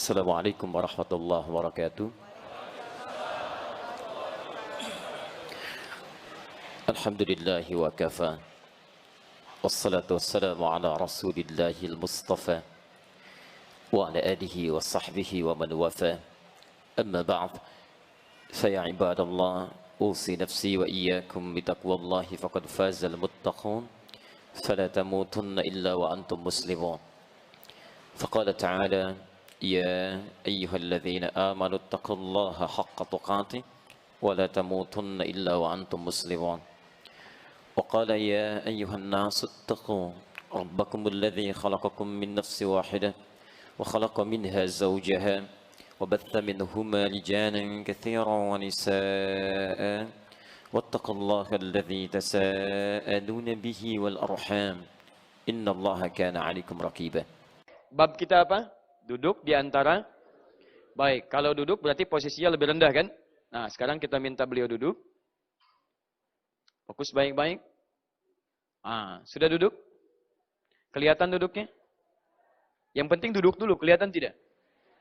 Assalamualaikum warahmatullahi wabarakatuh. Alhamdulillahi wa kafa. Wassalatu wassalamu ala Rasulillahil Mustafa wa ala alihi wa sahbihi wa man wafa. Amma ba'd. Fa ya ibadallah, usi nafsi wa iyyakum bitaqwallahi faqad fazal muttaqun. Fala tamutunna illa wa antum muslimun. Faqala ta'ala: يا أيها الذين آمنوا اتقوا الله حق تقاته ولا تموتن إلا وأنتم مسلمون. وقال يا أيها الناس اتقوا ربكم الذي خلقكم من نفس واحدة وخلق منها زوجها وبث منهما رجالا كثيرا ونساء واتقوا الله الذي تساءلون به والأرحام إن الله كان عليكم رقيبا. Bab kita apa? Duduk di antara. Baik, kalau duduk berarti posisinya lebih rendah kan? Nah, sekarang kita minta beliau duduk. Fokus baik-baik. Sudah duduk? Kelihatan duduknya? Yang penting duduk dulu, kelihatan tidak?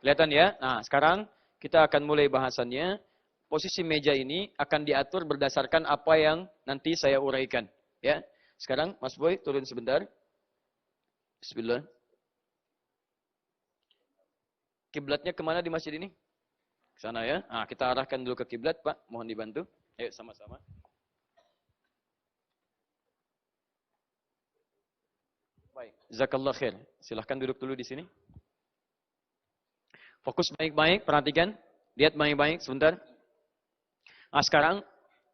Kelihatan ya? Nah, sekarang kita akan mulai bahasannya. Posisi meja ini akan diatur berdasarkan apa yang nanti saya uraikan. Ya. Sekarang Mas Boy turun sebentar. Bismillah. Kiblatnya kemana di masjid ini? Ke sana ya. Kita arahkan dulu ke kiblat, Pak. Mohon dibantu. Ayo sama-sama. Baik. Jazakallah khair. Silahkan duduk dulu di sini. Fokus baik-baik, perhatikan. Lihat baik-baik sebentar. Sekarang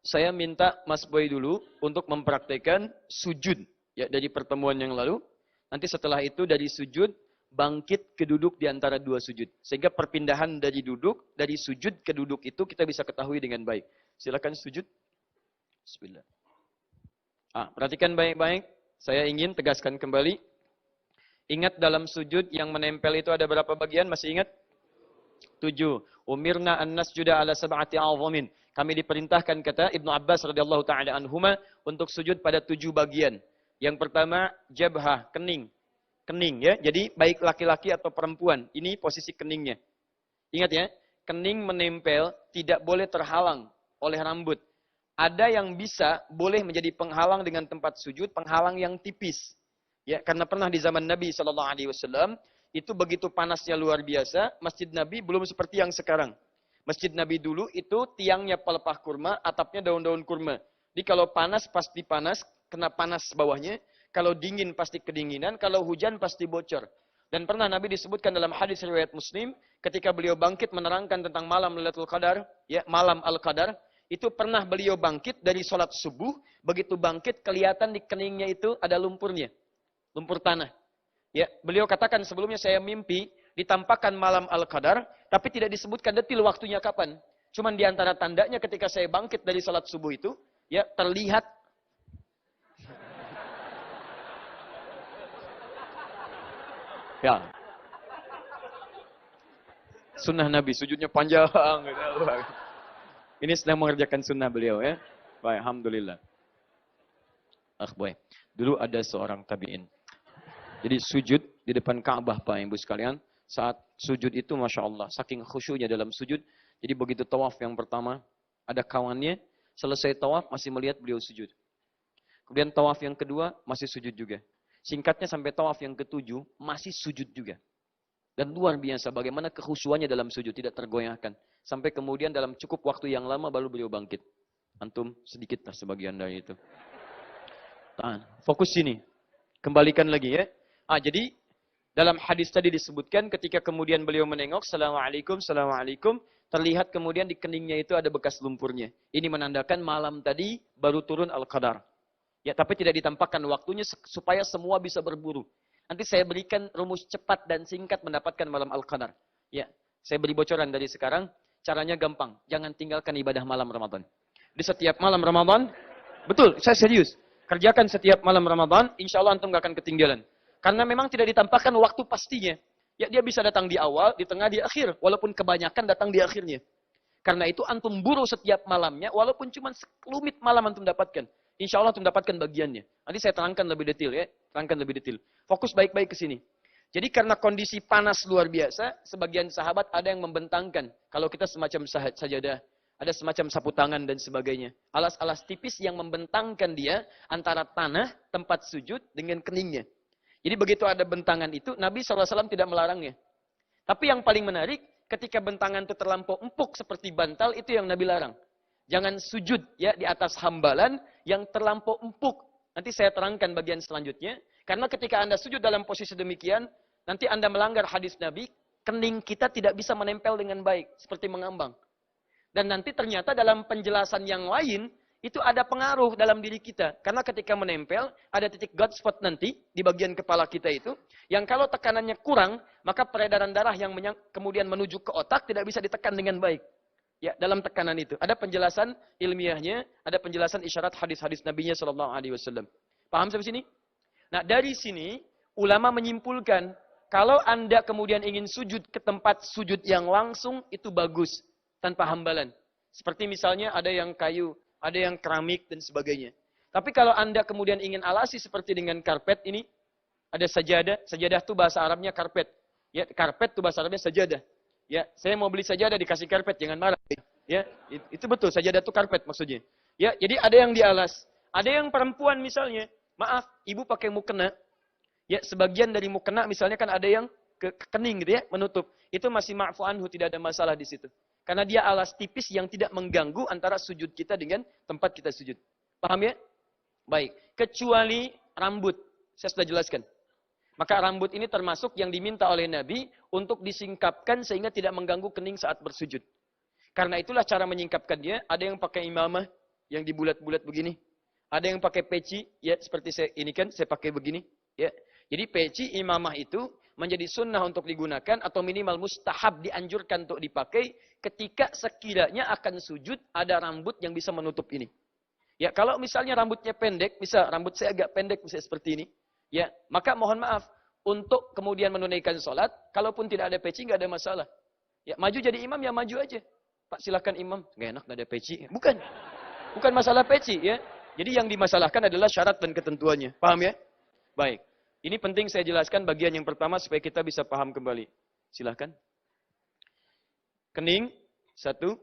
saya minta Mas Boy dulu untuk mempraktekkan sujud ya dari pertemuan yang lalu. Nanti setelah itu dari sujud bangkit ke duduk di antara dua sujud. Sehingga perpindahan dari duduk, dari sujud ke duduk itu kita bisa ketahui dengan baik. Silakan sujud. Bismillah. Perhatikan baik-baik. Saya ingin tegaskan kembali. Ingat dalam sujud yang menempel itu ada berapa bagian? Masih ingat? 7. Umirna an nasjuda ala sab'ati a'zamin. Kami diperintahkan, kata Ibnu Abbas radhiyallahu taala anhuma, untuk sujud pada 7 bagian. Yang pertama, jabhah, kening. Kening ya, jadi baik laki-laki atau perempuan, ini posisi keningnya. Ingat ya, kening menempel tidak boleh terhalang oleh rambut. Ada yang bisa boleh menjadi penghalang dengan tempat sujud, penghalang yang tipis. Ya, karena pernah di zaman Nabi SAW, itu begitu panasnya luar biasa, masjid Nabi belum seperti yang sekarang. Masjid Nabi dulu itu tiangnya pelepah kurma, atapnya daun-daun kurma. Jadi kalau panas pasti panas, kena panas bawahnya. Kalau dingin pasti kedinginan, kalau hujan pasti bocor. Dan pernah Nabi disebutkan dalam hadis riwayat Muslim, ketika beliau bangkit menerangkan tentang malam Lailatul Qadar, ya, malam Al-Qadar, itu pernah beliau bangkit dari sholat subuh, begitu bangkit kelihatan di keningnya itu ada lumpurnya, lumpur tanah. Ya, beliau katakan sebelumnya saya mimpi ditampakkan malam Al-Qadar, tapi tidak disebutkan detil waktunya kapan. Cuman di antara tandanya ketika saya bangkit dari sholat subuh itu, ya, terlihat ya. Sunnah Nabi, sujudnya panjang. Ini sedang mengerjakan sunnah beliau ya. Baik, alhamdulillah. Boy. Dulu ada seorang tabi'in. Jadi sujud di depan Ka'bah, Pak Ibu sekalian. Saat sujud itu Masya Allah, saking khusyuknya dalam sujud. Jadi begitu tawaf yang pertama, ada kawannya. Selesai tawaf masih melihat beliau sujud. Kemudian tawaf yang kedua, masih sujud juga. Singkatnya sampai tawaf yang ke-7 masih sujud juga. Dan luar biasa bagaimana kekhusyuannya dalam sujud, tidak tergoyahkan. Sampai kemudian dalam cukup waktu yang lama baru beliau bangkit. Antum sedikit lah sebagian dari itu. Fokus sini. Kembalikan lagi ya. Jadi dalam hadis tadi disebutkan ketika kemudian beliau menengok, Assalamualaikum, Assalamualaikum. Terlihat kemudian di keningnya itu ada bekas lumpurnya. Ini menandakan malam tadi baru turun Al-Qadar. Ya, tapi tidak ditampakkan waktunya supaya semua bisa berburu. Nanti saya berikan rumus cepat dan singkat mendapatkan malam Al-Qadar. Ya, saya beri bocoran dari sekarang. Caranya gampang. Jangan tinggalkan ibadah malam Ramadan. Di setiap malam Ramadan, betul, saya serius. Kerjakan setiap malam Ramadan, insya Allah antum gak akan ketinggalan. Karena memang tidak ditampakkan waktu pastinya. Ya, dia bisa datang di awal, di tengah, di akhir. Walaupun kebanyakan datang di akhirnya. Karena itu antum buru setiap malamnya, walaupun cuma sekelumit malam antum dapatkan. Insya Allah antum dapatkan bagiannya. Nanti saya terangkan lebih detail ya. Terangkan lebih detail. Fokus baik-baik ke sini. Jadi karena kondisi panas luar biasa, sebagian sahabat ada yang membentangkan. Kalau kita semacam sajadah, ada semacam sapu tangan dan sebagainya. Alas-alas tipis yang membentangkan dia antara tanah, tempat sujud dengan keningnya. Jadi begitu ada bentangan itu, Nabi SAW tidak melarangnya. Tapi yang paling menarik, ketika bentangan itu terlampau empuk seperti bantal, itu yang Nabi larang. Jangan sujud ya di atas hambalan yang terlampau empuk. Nanti saya terangkan bagian selanjutnya. Karena ketika Anda sujud dalam posisi demikian, nanti Anda melanggar hadis Nabi, kening kita tidak bisa menempel dengan baik, seperti mengambang. Dan nanti ternyata dalam penjelasan yang lain, itu ada pengaruh dalam diri kita. Karena ketika menempel, ada titik God spot nanti, di bagian kepala kita itu, yang kalau tekanannya kurang, maka peredaran darah yang kemudian menuju ke otak tidak bisa ditekan dengan baik. Ya, dalam tekanan itu. Ada penjelasan ilmiahnya, ada penjelasan isyarat hadis-hadis Nabi-Nya SAW. Paham sampai sini? Nah, dari sini, ulama menyimpulkan, kalau Anda kemudian ingin sujud ke tempat sujud yang langsung, itu bagus. Tanpa hambalan. Seperti misalnya ada yang kayu, ada yang keramik, dan sebagainya. Tapi kalau Anda kemudian ingin alasi seperti dengan karpet ini, ada sajadah. Sajadah itu bahasa Arabnya karpet. Ya, karpet itu bahasa Arabnya sajadah. Ya, saya mau beli sajadah dikasih karpet, jangan marah. Ya, itu betul, sajadah itu karpet maksudnya. Ya, jadi ada yang dialas. Ada yang perempuan misalnya, maaf, ibu pakai mukena. Ya, sebagian dari mukena misalnya kan ada yang kening gitu ya, menutup. Itu masih ma'fu anhu, tidak ada masalah di situ. Karena dia alas tipis yang tidak mengganggu antara sujud kita dengan tempat kita sujud. Paham ya? Baik. Kecuali rambut. Saya sudah jelaskan. Maka rambut ini termasuk yang diminta oleh Nabi untuk disingkapkan sehingga tidak mengganggu kening saat bersujud. Karena itulah cara menyingkapkan dia. Ada yang pakai imamah yang dibulat-bulat begini. Ada yang pakai peci, ya seperti saya ini kan, saya pakai begini. Ya. Jadi peci imamah itu menjadi sunnah untuk digunakan atau minimal mustahab dianjurkan untuk dipakai ketika sekiranya akan sujud ada rambut yang bisa menutup ini. Ya, kalau misalnya rambutnya pendek, misal rambut saya agak pendek misalnya seperti ini, ya, maka mohon maaf untuk kemudian menunaikan sholat, kalaupun tidak ada peci nggak ada masalah. Ya, maju jadi imam ya maju aja. Pak silakan imam, nggak enak nggak ada peci. Bukan masalah peci ya. Jadi yang dimasalahkan adalah syarat dan ketentuannya. Paham ya? Baik. Ini penting saya jelaskan bagian yang pertama supaya kita bisa paham kembali. Silahkan. Kening, satu.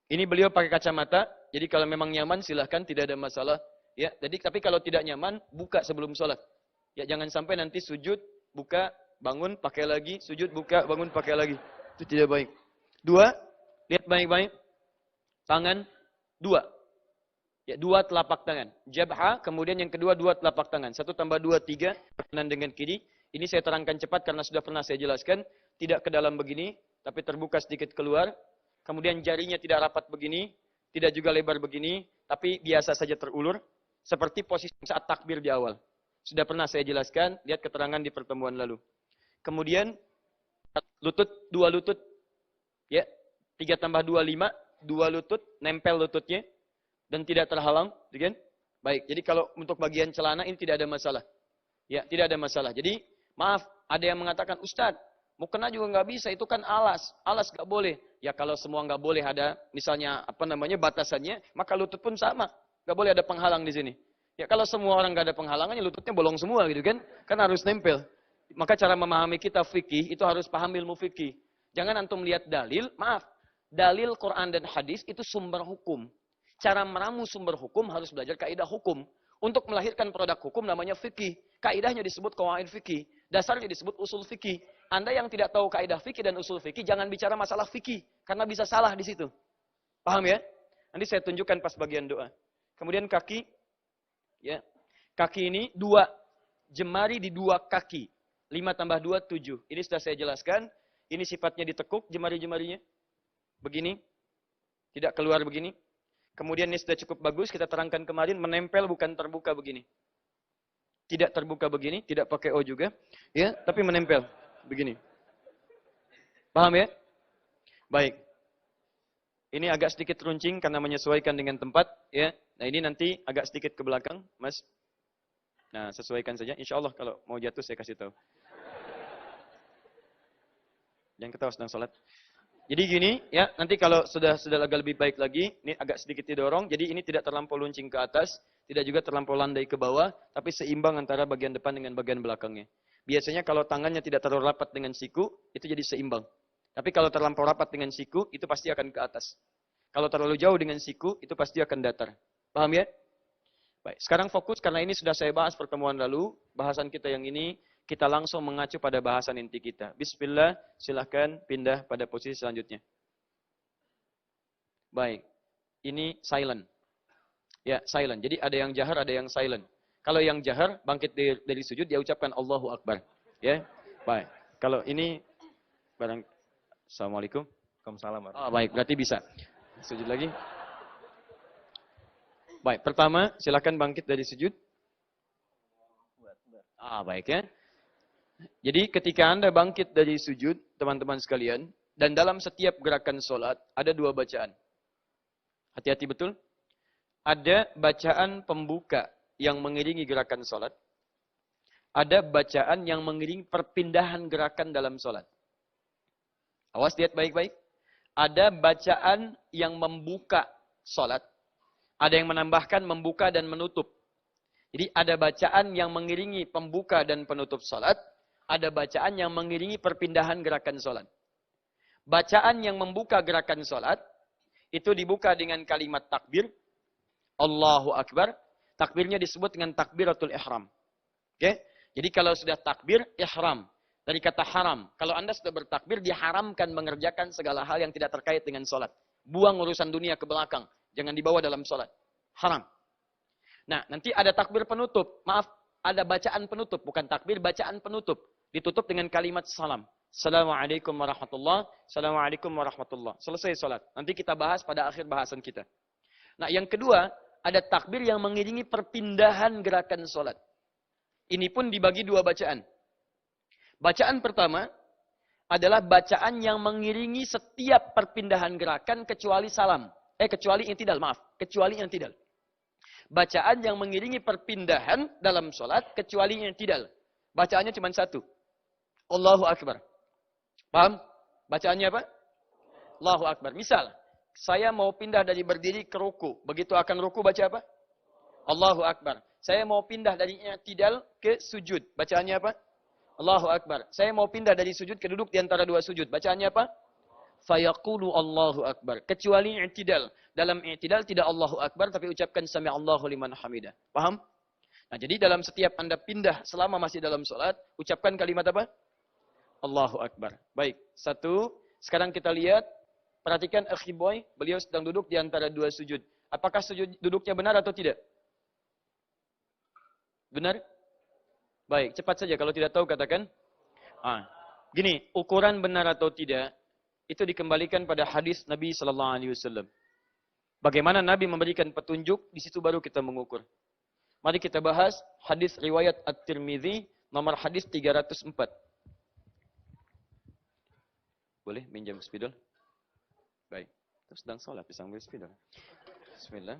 Ini beliau pakai kacamata. Jadi kalau memang nyaman silahkan, tidak ada masalah. Ya, jadi tapi kalau tidak nyaman, buka sebelum sholat. Ya, jangan sampai nanti sujud, buka, bangun, pakai lagi, sujud, buka, bangun, pakai lagi. Itu tidak baik. Dua, lihat baik-baik. Tangan, dua. Ya, dua telapak tangan. Jabha, kemudian yang kedua dua telapak tangan. 1 tambah 2, 3. Kanan dengan kiri. Ini saya terangkan cepat karena sudah pernah saya jelaskan. Tidak ke dalam begini, tapi terbuka sedikit keluar. Kemudian jarinya tidak rapat begini. Tidak juga lebar begini, tapi biasa saja terulur. Seperti posisi saat takbir di awal. Sudah pernah saya jelaskan, lihat keterangan di pertemuan lalu. Kemudian, lutut, dua lutut. Ya, 3 tambah 2, 5. 2 lutut, nempel lututnya. Dan tidak terhalang, kan? Baik, jadi kalau untuk bagian celana ini tidak ada masalah. Ya, tidak ada masalah. Jadi, maaf, ada yang mengatakan, Ustadz, mukena juga nggak bisa, itu kan alas. Alas nggak boleh. Ya kalau semua nggak boleh ada, misalnya batasannya, maka lutut pun sama. Nggak boleh ada penghalang di sini. Ya kalau semua orang nggak ada penghalangannya, lututnya bolong semua gitu kan? Kan harus nempel. Maka cara memahami kita fikih, itu harus paham ilmu fikih. Jangan antum lihat dalil, maaf. Dalil Quran dan hadis itu sumber hukum. Cara meramu sumber hukum harus belajar kaidah hukum. Untuk melahirkan produk hukum namanya fikih. Kaidahnya disebut qawaid fikih. Dasarnya disebut usul fikih. Anda yang tidak tahu kaidah fikih dan usul fikih, jangan bicara masalah fikih. Karena bisa salah di situ. Paham ya? Nanti saya tunjukkan pas bagian doa. Kemudian kaki. Ya. Kaki ini 2. Jemari di 2 kaki. 5 tambah 2, 7. Ini sudah saya jelaskan. Ini sifatnya ditekuk jemari-jemarinya. Begini. Tidak keluar begini. Kemudian ini sudah cukup bagus, kita terangkan kemarin, menempel bukan terbuka begini. Tidak terbuka begini, tidak pakai O juga. Ya, tapi menempel. Begini. Paham ya? Baik. Ini agak sedikit runcing karena menyesuaikan dengan tempat. Ya. Nah ini nanti agak sedikit ke belakang, Mas. Nah, sesuaikan saja. Insya Allah kalau mau jatuh saya kasih tahu. Jangan ketawa sedang sholat. Jadi gini, ya, nanti kalau sudah agak lebih baik lagi, ini agak sedikit didorong, jadi ini tidak terlampau luncing ke atas, tidak juga terlampau landai ke bawah, tapi seimbang antara bagian depan dengan bagian belakangnya. biasanya kalau tangannya tidak terlalu rapat dengan siku, itu jadi seimbang. Tapi kalau terlampau rapat dengan siku, itu pasti akan ke atas. Kalau terlalu jauh dengan siku, itu pasti akan datar. Paham ya? Baik, sekarang fokus karena ini sudah saya bahas pertemuan lalu. Bahasan kita yang ini, kita langsung mengacu pada bahasan inti kita. Bismillah, silahkan pindah pada posisi selanjutnya. Baik, ini silent. Ya, silent. Jadi ada yang jahar, ada yang silent. Kalau yang jahar, bangkit dari sujud, dia ucapkan Allahu Akbar. Ya, baik. Kalau ini, Assalamualaikum. Waalaikumsalam. Baik, berarti bisa. Sujud lagi. Baik, pertama silakan bangkit dari sujud. Baik ya. Jadi ketika Anda bangkit dari sujud, teman-teman sekalian, dan dalam setiap gerakan sholat, ada dua bacaan. Hati-hati betul. Ada bacaan pembuka yang mengiringi gerakan sholat. Ada bacaan yang mengiringi perpindahan gerakan dalam sholat. Awas, lihat baik-baik. Ada bacaan yang membuka sholat. Ada yang menambahkan membuka dan menutup. Jadi ada bacaan yang mengiringi pembuka dan penutup sholat. Ada bacaan yang mengiringi perpindahan gerakan sholat. Bacaan yang membuka gerakan sholat, itu dibuka dengan kalimat takbir. Allahu Akbar. Takbirnya disebut dengan takbiratul ihram. Oke? Jadi kalau sudah takbir, ihram. Dari kata haram. Kalau Anda sudah bertakbir, diharamkan mengerjakan segala hal yang tidak terkait dengan sholat. Buang urusan dunia ke belakang. Jangan dibawa dalam sholat. Haram. Nah, nanti ada takbir penutup. Maaf, ada bacaan penutup. Bukan takbir, bacaan penutup. Ditutup dengan kalimat salam. Assalamualaikum warahmatullahi wabarakatuh. Assalamualaikum warahmatullahi wabarakatuh. Selesai sholat. Nanti kita bahas pada akhir bahasan kita. Nah, yang kedua, ada takbir yang mengiringi perpindahan gerakan sholat. Ini pun dibagi dua bacaan. Bacaan pertama adalah bacaan yang mengiringi setiap perpindahan gerakan kecuali salam. Kecuali i'tidal, maaf. Kecuali i'tidal. Bacaan yang mengiringi perpindahan dalam sholat kecuali i'tidal. Bacaannya cuma satu. Allahu Akbar. Paham? Bacaannya apa? Allahu Akbar. Misal, saya mau pindah dari berdiri ke ruku. Begitu akan ruku baca apa? Allahu Akbar. Saya mau pindah dari i'tidal ke sujud. Bacaannya apa? Allahu Akbar. Saya mau pindah dari sujud ke duduk di antara dua sujud. Bacaannya apa? Fayaqulu Allahu Akbar. Kecuali i'tidal. Dalam i'tidal tidak Allahu Akbar, tapi ucapkan sami'allahu liman hamidah. Paham? Nah, jadi dalam setiap Anda pindah selama masih dalam sholat, ucapkan kalimat apa? Allahu Akbar. Baik. Satu. Sekarang kita lihat. Perhatikan akhi boy. Beliau sedang duduk di antara dua sujud. Apakah sujud duduknya benar atau tidak? Benar? Baik, cepat saja. Kalau tidak tahu katakan. Gini, ukuran benar atau tidak itu dikembalikan pada hadis Nabi Sallallahu Alaihi Wasallam. Bagaimana Nabi memberikan petunjuk, di situ baru kita mengukur. Mari kita bahas hadis riwayat At-Tirmidzi nomor hadis 304. Boleh minjam spidol? Baik. Terus sedang sholat bisa ambil spidol. Bismillah.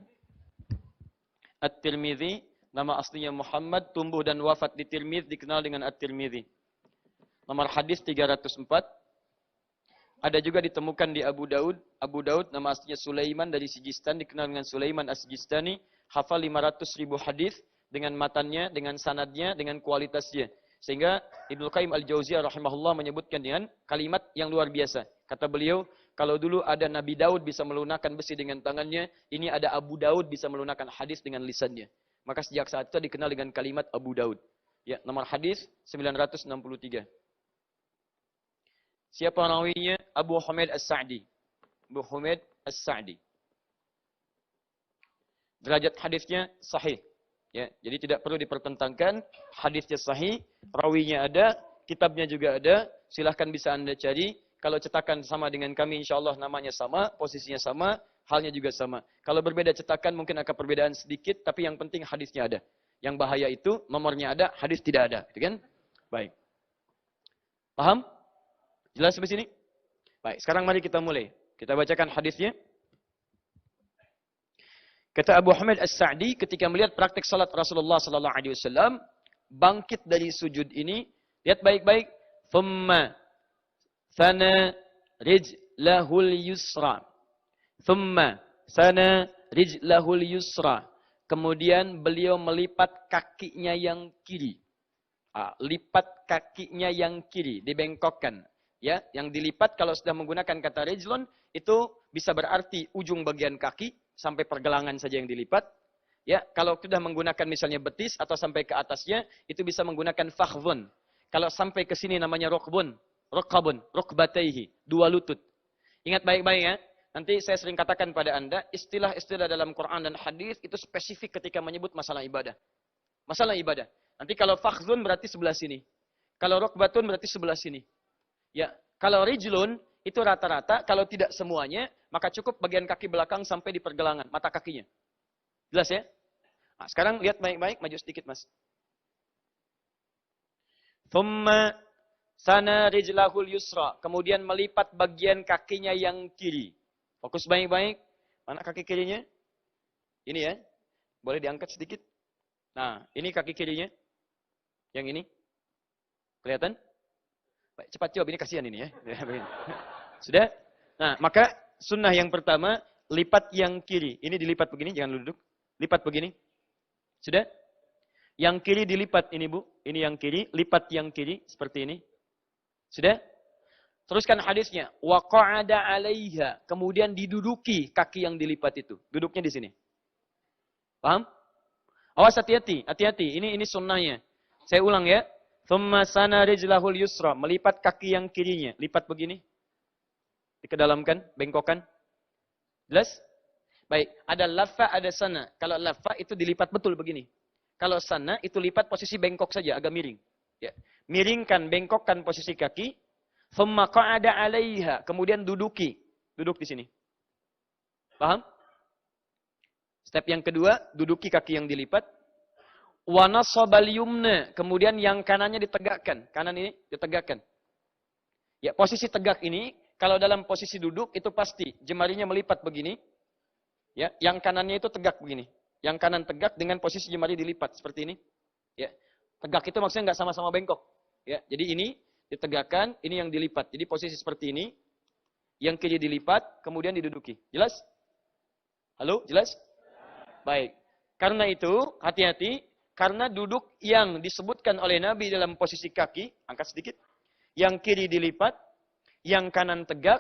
At-Tirmidzi, nama aslinya Muhammad, tumbuh dan wafat di Tirmidz, dikenal dengan At-Tirmidzi. Nomor hadis 304. Ada juga ditemukan di Abu Daud. Abu Daud, nama aslinya Sulaiman dari Sijistan, dikenal dengan Sulaiman As-Sijistani. Hafal 500.000 hadis dengan matannya, dengan sanadnya, dengan kualitasnya. Sehingga Ibnu Qayyim Al-Jauziyah rahimahullah menyebutkan dengan kalimat yang luar biasa. Kata beliau, kalau dulu ada Nabi Daud bisa melunakkan besi dengan tangannya, ini ada Abu Daud bisa melunakkan hadis dengan lisannya. Maka sejak saat itu dikenal dengan kalimat Abu Daud. Ya, nomor hadis 963. Siapa rawinya? Abu Humaid As-Sa'di. Abu Humaid As-Sa'di. Derajat hadisnya sahih. Ya, jadi tidak perlu dipertentangkan. Hadisnya sahih, rawinya ada, kitabnya juga ada. Silahkan bisa Anda cari. Kalau cetakan sama dengan kami, insyaallah namanya sama, posisinya sama, halnya juga sama. Kalau berbeda cetakan mungkin akan perbedaan sedikit, tapi yang penting hadisnya ada. Yang bahaya itu nomornya ada, hadis tidak ada, gitu kan? Baik. Paham? Jelas sampai sini? Baik, sekarang mari kita mulai. Kita bacakan hadisnya. Kata Abu Humaid As-Sa'di ketika melihat praktik salat Rasulullah sallallahu alaihi wasallam, bangkit dari sujud ini, lihat baik-baik, thumma sana rijlahul yusra. Thumma sana rijlahul yusra. Kemudian beliau melipat kakinya yang kiri. lipat kakinya yang kiri, dibengkokkan. Ya, yang dilipat kalau sudah menggunakan kata rijlun itu bisa berarti ujung bagian kaki sampai pergelangan saja yang dilipat. Ya, kalau sudah menggunakan misalnya betis atau sampai ke atasnya itu bisa menggunakan fakhzun. Kalau sampai ke sini namanya rukbun, rukbataihi, dua lutut. Ingat baik-baik ya. Nanti saya sering katakan pada Anda, istilah-istilah dalam Quran dan hadis itu spesifik ketika menyebut masalah ibadah. Masalah ibadah. Nanti kalau fakhzun berarti sebelah sini. Kalau rukbatun berarti sebelah sini. Ya, kalau rijlun itu rata-rata, kalau tidak semuanya, maka cukup bagian kaki belakang sampai di pergelangan, mata kakinya. Jelas ya? Nah, sekarang lihat baik-baik, maju sedikit mas. Thumma sana rijlahul yusra. Kemudian melipat bagian kakinya yang kiri. Fokus baik-baik. Mana kaki kirinya? Ini ya. Boleh diangkat sedikit. Nah, ini kaki kirinya. Yang ini. Kelihatan? Baik, cepat jawab, ini kasihan ini ya. Sudah? Nah, maka sunnah yang pertama, lipat yang kiri. Ini dilipat begini, jangan duduk. Lipat begini. Sudah? Yang kiri dilipat ini Bu. Ini yang kiri, lipat yang kiri seperti ini. Sudah? Teruskan hadisnya. Wa qa'ada 'alaiha. Kemudian diduduki kaki yang dilipat itu. Duduknya di sini. Paham? Awas hati-hati, hati-hati. Ini sunnahnya. Saya ulang ya. Thumma sana rijlahul yusra. Melipat kaki yang kirinya. Lipat begini. Dikedalamkan, bengkokkan. Jelas? Baik, ada laffa, ada sana. Kalau laffa itu dilipat betul begini. Kalau sana itu lipat posisi bengkok saja, agak miring. Ya. Miringkan, bengkokkan posisi kaki. Thumma qa'ada 'alaiha. Kemudian duduki. Duduk di sini. Paham? Step yang kedua, duduki kaki yang dilipat. Wa nasabal yumna, kemudian yang kanannya ditegakkan. Kanan ini ditegakkan. Ya, posisi tegak ini kalau dalam posisi duduk itu pasti jemarinya melipat begini. Ya, yang kanannya itu tegak begini. Yang kanan tegak dengan posisi jemari dilipat seperti ini. Ya. Tegak itu maksudnya nggak sama-sama bengkok. Ya, jadi ini ditegakkan, ini yang dilipat. Jadi posisi seperti ini. Yang kiri dilipat, kemudian diduduki. Jelas? Halo, jelas? Baik. Karena itu, hati-hati. Karena duduk yang disebutkan oleh Nabi dalam posisi kaki, angkat sedikit, yang kiri dilipat, yang kanan tegak,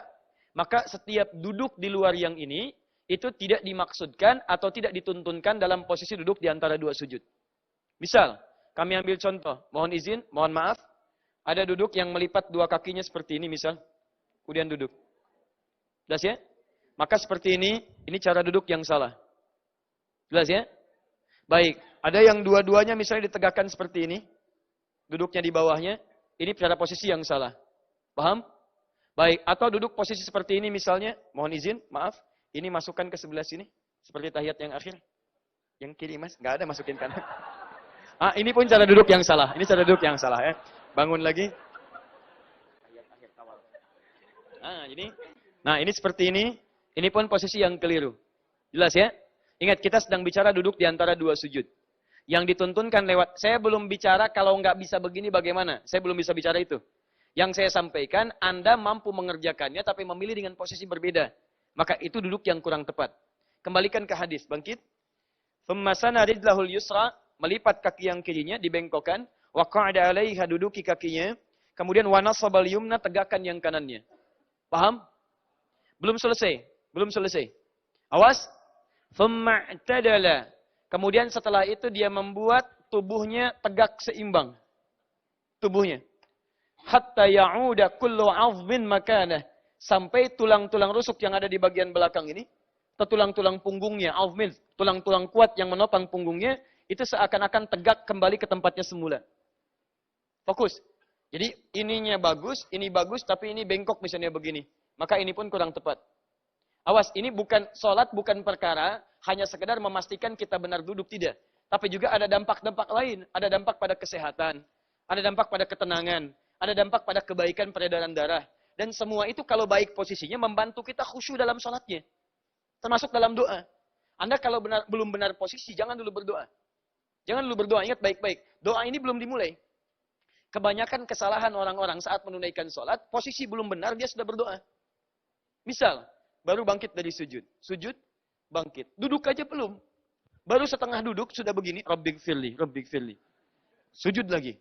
maka setiap duduk di luar yang ini, itu tidak dimaksudkan atau tidak dituntunkan dalam posisi duduk di antara dua sujud. Misal, kami ambil contoh, mohon izin, mohon maaf, ada duduk yang melipat dua kakinya seperti ini misal, kemudian duduk. Jelas ya? Maka seperti ini cara duduk yang salah. Jelas ya? Baik, ada yang dua-duanya misalnya ditegakkan seperti ini. Duduknya di bawahnya. Ini pada posisi yang salah. Paham? Baik, atau duduk posisi seperti ini misalnya. Mohon izin, maaf. Ini masukkan ke sebelah sini. Seperti tahiyat yang akhir. Yang kiri mas, nggak ada masukin kanan. Ini pun cara duduk yang salah. Ini cara duduk yang salah ya. Bangun lagi. Ini seperti ini. Ini pun posisi yang keliru. Jelas ya? Ingat, kita sedang bicara duduk di antara dua sujud. Yang dituntunkan lewat, saya belum bicara kalau nggak bisa begini bagaimana. Saya belum bisa bicara itu. Yang saya sampaikan, Anda mampu mengerjakannya tapi memilih dengan posisi berbeda. Maka itu duduk yang kurang tepat. Kembalikan ke hadis, bangkit. Femmasana rijlahul yusra, melipat kaki yang kirinya, dibengkokkan. Wa qa'ada 'alaiha, duduki kakinya. Kemudian wa nasabal yumna, tegakkan yang kanannya. Paham? Belum selesai. Belum selesai. Awas. Thumma''tadala. Kemudian setelah itu dia membuat tubuhnya tegak seimbang. Tubuhnya. Hatta ya'uda kullu 'azmin makanah. Sampai tulang-tulang rusuk yang ada di bagian belakang ini, atau tulang-tulang punggungnya, 'azmin, tulang-tulang kuat yang menopang punggungnya, itu seakan-akan tegak kembali ke tempatnya semula. Fokus. Jadi ininya bagus, ini bagus, tapi ini bengkok misalnya begini. Maka ini pun kurang tepat. Awas, ini bukan sholat, bukan perkara, hanya sekedar memastikan kita benar duduk, tidak. Tapi juga ada dampak-dampak lain. Ada dampak pada kesehatan, ada dampak pada ketenangan, ada dampak pada kebaikan peredaran darah. Dan semua itu kalau baik posisinya membantu kita khusyuk dalam sholatnya. Termasuk dalam doa. Anda kalau belum benar posisi, jangan dulu berdoa. Jangan dulu berdoa, ingat baik-baik. Doa ini belum dimulai. Kebanyakan kesalahan orang-orang saat menunaikan sholat, posisi belum benar, dia sudah berdoa. Misal, baru bangkit dari sujud. Sujud, bangkit. Duduk aja belum. Baru setengah duduk, sudah begini. Rabbik firli, Rabbik firli. Sujud lagi.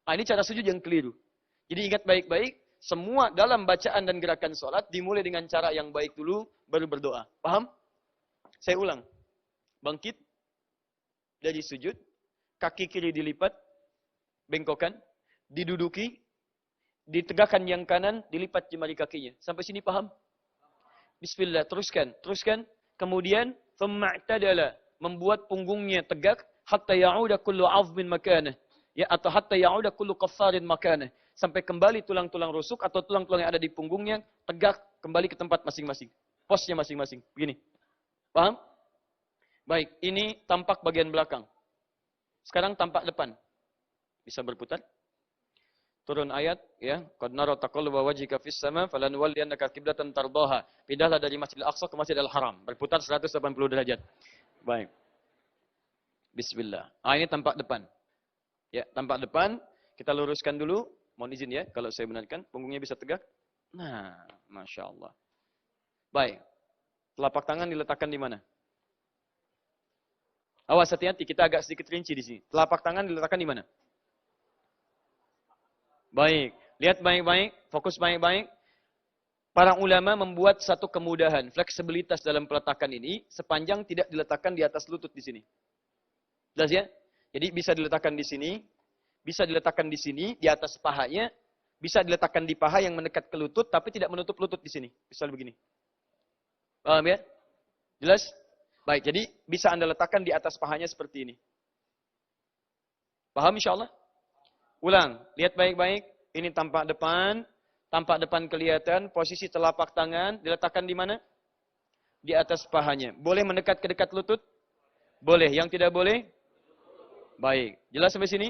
Nah, ini cara sujud yang keliru. Jadi ingat baik-baik, semua dalam bacaan dan gerakan sholat dimulai dengan cara yang baik dulu, baru berdoa. Paham? Saya ulang. Bangkit dari sujud, kaki kiri dilipat, bengkokkan, diduduki, ditegakkan yang kanan, dilipat jemari kakinya. Sampai sini paham? Bismillah, teruskan. Kemudian, thumma''tadala, membuat punggungnya tegak, hatta ya'uda kullu 'azmin makanah. Ya, atau hatta ya'uda kullu qaffarin makanah. Sampai kembali tulang-tulang rusuk atau tulang-tulang yang ada di punggungnya tegak kembali ke tempat masing-masing. Posnya masing-masing. Begini. Paham? Baik, ini tampak bagian belakang. Sekarang tampak depan. Bisa berputar? Turun ayat, ya. Qad nara taqalluba wajhika fis sama falanwalliyannaka qiblatan tardaha. Pindahlah dari Masjidil Aqsa ke Masjidil Haram. Berputar 180 derajat. Baik. Bismillah. Ini tampak depan. Ya, tampak depan. Kita luruskan dulu. Mohon izin ya, kalau saya benarkan. Punggungnya bisa tegak. Nah, Masya Allah. Baik. Telapak tangan diletakkan di mana? Awas, hati-hati. Kita agak sedikit rinci di sini. Telapak tangan diletakkan di mana? Baik. Lihat baik-baik. Fokus baik-baik. Para ulama membuat satu kemudahan. Fleksibilitas dalam peletakan ini. Sepanjang tidak diletakkan di atas lutut di sini. Jelas ya? Jadi bisa diletakkan di sini. Bisa diletakkan di sini. Di atas pahanya. Bisa diletakkan di paha yang mendekat ke lutut. Tapi tidak menutup lutut di sini. Misal begini. Paham ya? Jelas? Baik. Jadi bisa Anda letakkan di atas pahanya seperti ini. Paham insya Allah? Ulang, lihat baik-baik. Ini tampak depan. Tampak depan kelihatan. Posisi telapak tangan diletakkan di mana? Di atas pahanya. Boleh mendekat ke dekat lutut? Boleh. Yang tidak boleh? Baik. Jelas sampai sini?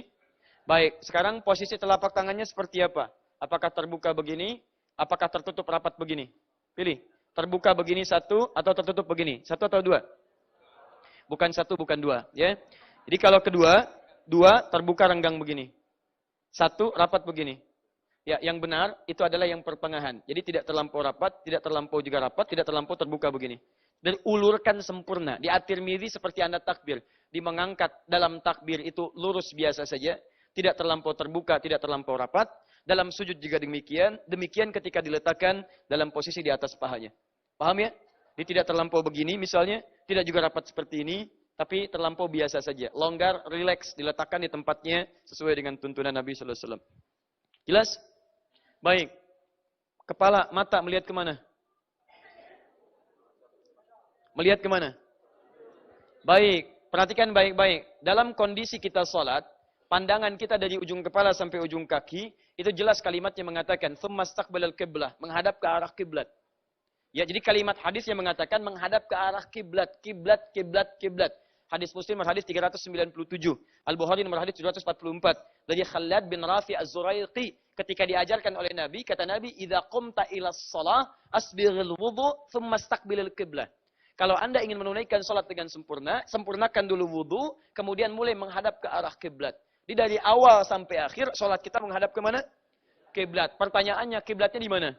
Baik. Sekarang posisi telapak tangannya seperti apa? Apakah terbuka begini? Apakah tertutup rapat begini? Pilih. Terbuka begini satu atau tertutup begini? Satu atau dua? Bukan satu, bukan dua. Ya. Jadi kalau kedua, dua terbuka renggang begini. Satu rapat begini. Ya, yang benar itu adalah yang pertengahan. Jadi tidak terlampau rapat, tidak terlampau juga rapat, tidak terlampau terbuka begini. Dan ulurkan sempurna. Di at-Tirmidzi seperti Anda takbir. Di mengangkat dalam takbir itu lurus biasa saja. Tidak terlampau terbuka, tidak terlampau rapat. Dalam sujud juga demikian. Demikian ketika diletakkan dalam posisi di atas pahanya. Paham ya? Dia tidak terlampau begini misalnya. Tidak juga rapat seperti ini. Tapi terlampau biasa saja. Longgar, rileks, diletakkan di tempatnya sesuai dengan tuntunan Nabi Sallallahu Alaihi Wasallam. Jelas? Baik. Kepala, mata melihat kemana? Melihat kemana? Baik. Perhatikan baik-baik. Dalam kondisi kita sholat, pandangan kita dari ujung kepala sampai ujung kaki, itu jelas kalimatnya mengatakan, "Tsumastaqbalal qiblah", menghadap ke arah kiblat. Ya, jadi kalimat hadis yang mengatakan menghadap ke arah kiblat, kiblat, kiblat, kiblat. Hadis Muslim nomor hadis 397. Al-Bukhari nomor hadis 744. Dari Khalad bin Rafi Az-Zuraiqi. Ketika diajarkan oleh Nabi, kata Nabi, "Idza qumta ila shalah, asbighil wudhu, thumma istaqbilil qiblah." Kalau Anda ingin menunaikan salat dengan sempurna, sempurnakan dulu wudhu, kemudian mulai menghadap ke arah kiblat. Jadi dari awal sampai akhir, salat kita menghadap ke mana? Kiblat. Pertanyaannya, kiblatnya di mana?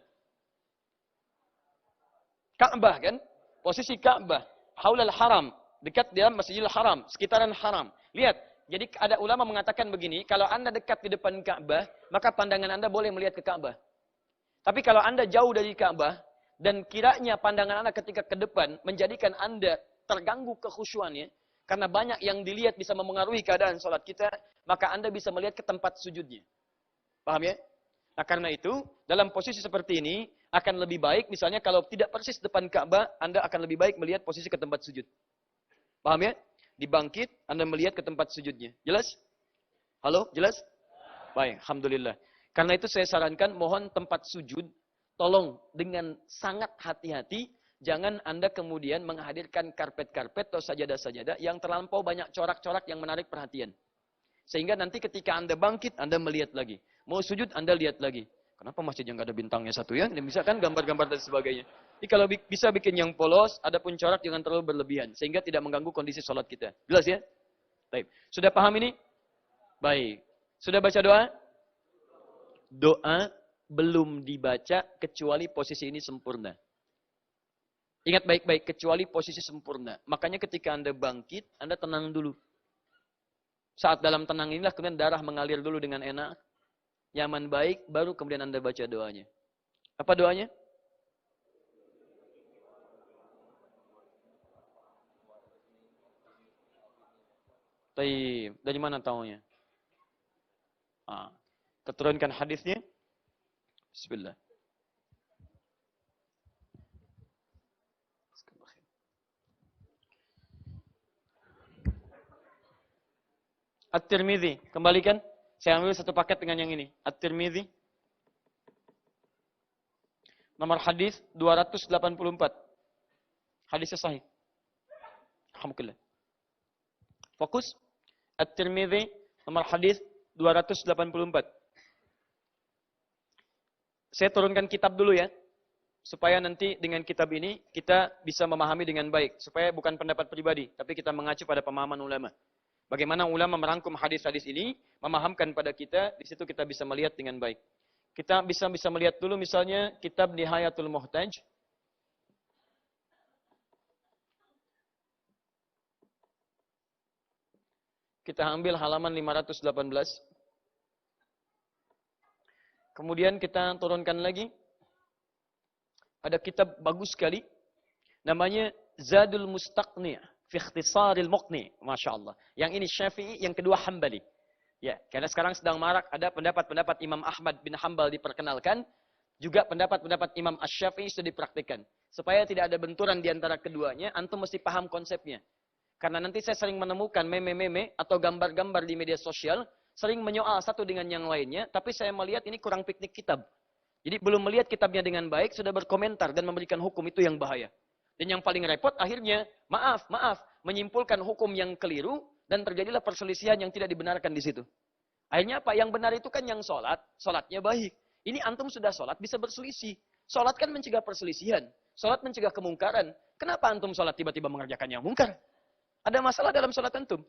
Ka'bah kan? Posisi Ka'bah. Haulal haram. Dekat dalam Masjidil Haram. Sekitaran haram. Lihat. Jadi ada ulama mengatakan begini. Kalau Anda dekat di depan Ka'bah. Maka pandangan Anda boleh melihat ke Ka'bah. Tapi kalau Anda jauh dari Ka'bah. Dan kiranya pandangan Anda ketika ke depan. Menjadikan Anda terganggu kekhusyuannya. Karena banyak yang dilihat bisa memengaruhi keadaan sholat kita. Maka Anda bisa melihat ke tempat sujudnya. Paham ya? Nah karena itu. Dalam posisi seperti ini. Akan lebih baik. Misalnya kalau tidak persis depan Ka'bah. Anda akan lebih baik melihat posisi ke tempat sujud. Paham ya? Dibangkit, Anda melihat ke tempat sujudnya. Jelas? Halo? Jelas? Baik, Alhamdulillah. Karena itu saya sarankan, mohon tempat sujud, tolong dengan sangat hati-hati, jangan Anda kemudian menghadirkan karpet-karpet atau sajadah-sajadah yang terlampau banyak corak-corak yang menarik perhatian. Sehingga nanti ketika Anda bangkit, Anda melihat lagi. Mau sujud, Anda lihat lagi. Kenapa masjid yang nggak ada bintangnya satu ya? Dan bisa kan gambar-gambar dan sebagainya. Jadi kalau bisa bikin yang polos, adapun corak jangan terlalu berlebihan. Sehingga tidak mengganggu kondisi sholat kita. Jelas ya? Baik. Sudah paham ini? Baik. Sudah baca doa? Doa belum dibaca kecuali posisi ini sempurna. Ingat baik-baik, kecuali posisi sempurna. Makanya ketika Anda bangkit, Anda tenang dulu. Saat dalam tenang inilah kemudian darah mengalir dulu dengan enak, nyaman baik, baru kemudian Anda baca doanya. Apa doanya? Taib. Dari mana taunya? Keturunkan hadisnya. Bismillah. At-Tirmidzi. Kembalikan. Saya ambil satu paket dengan yang ini. At-Tirmidzi. Nomor hadis 284. Hadisnya sahih. Alhamdulillah. Fokus. At-Tirmidzi. Nomor hadis 284. Saya turunkan kitab dulu ya. Supaya nanti dengan kitab ini kita bisa memahami dengan baik. Supaya bukan pendapat pribadi. Tapi kita mengacu pada pemahaman ulama. Bagaimana ulama merangkum hadis-hadis ini, memahamkan pada kita, di situ kita bisa melihat dengan baik. Kita bisa melihat dulu misalnya kitab Nihayatul Muhtaj. Kita ambil halaman 518. Kemudian kita turunkan lagi. Ada kitab bagus sekali. Namanya Zadul Mustaqni' fi Ikhtisaril Muqni'. Masya Allah. Yang ini Syafi'i, yang kedua Hambali. Ya, karena sekarang sedang marak ada pendapat-pendapat Imam Ahmad bin Hambal diperkenalkan. Juga pendapat-pendapat Imam Asy-Syafi'i sudah dipraktikkan. Supaya tidak ada benturan di antara keduanya, antum mesti paham konsepnya. Karena nanti saya sering menemukan meme-meme atau gambar-gambar di media sosial, sering menyoal satu dengan yang lainnya, tapi saya melihat ini kurang piknik kitab. Jadi belum melihat kitabnya dengan baik, sudah berkomentar dan memberikan hukum, itu yang bahaya. Dan yang paling repot akhirnya, maaf, menyimpulkan hukum yang keliru, dan terjadilah perselisihan yang tidak dibenarkan di situ. Akhirnya apa? Yang benar itu kan yang sholat, sholatnya baik. Ini antum sudah sholat bisa berselisih. Sholat kan mencegah perselisihan. Sholat mencegah kemungkaran. Kenapa antum sholat tiba-tiba mengerjakan yang mungkar? Ada masalah dalam sholat antum.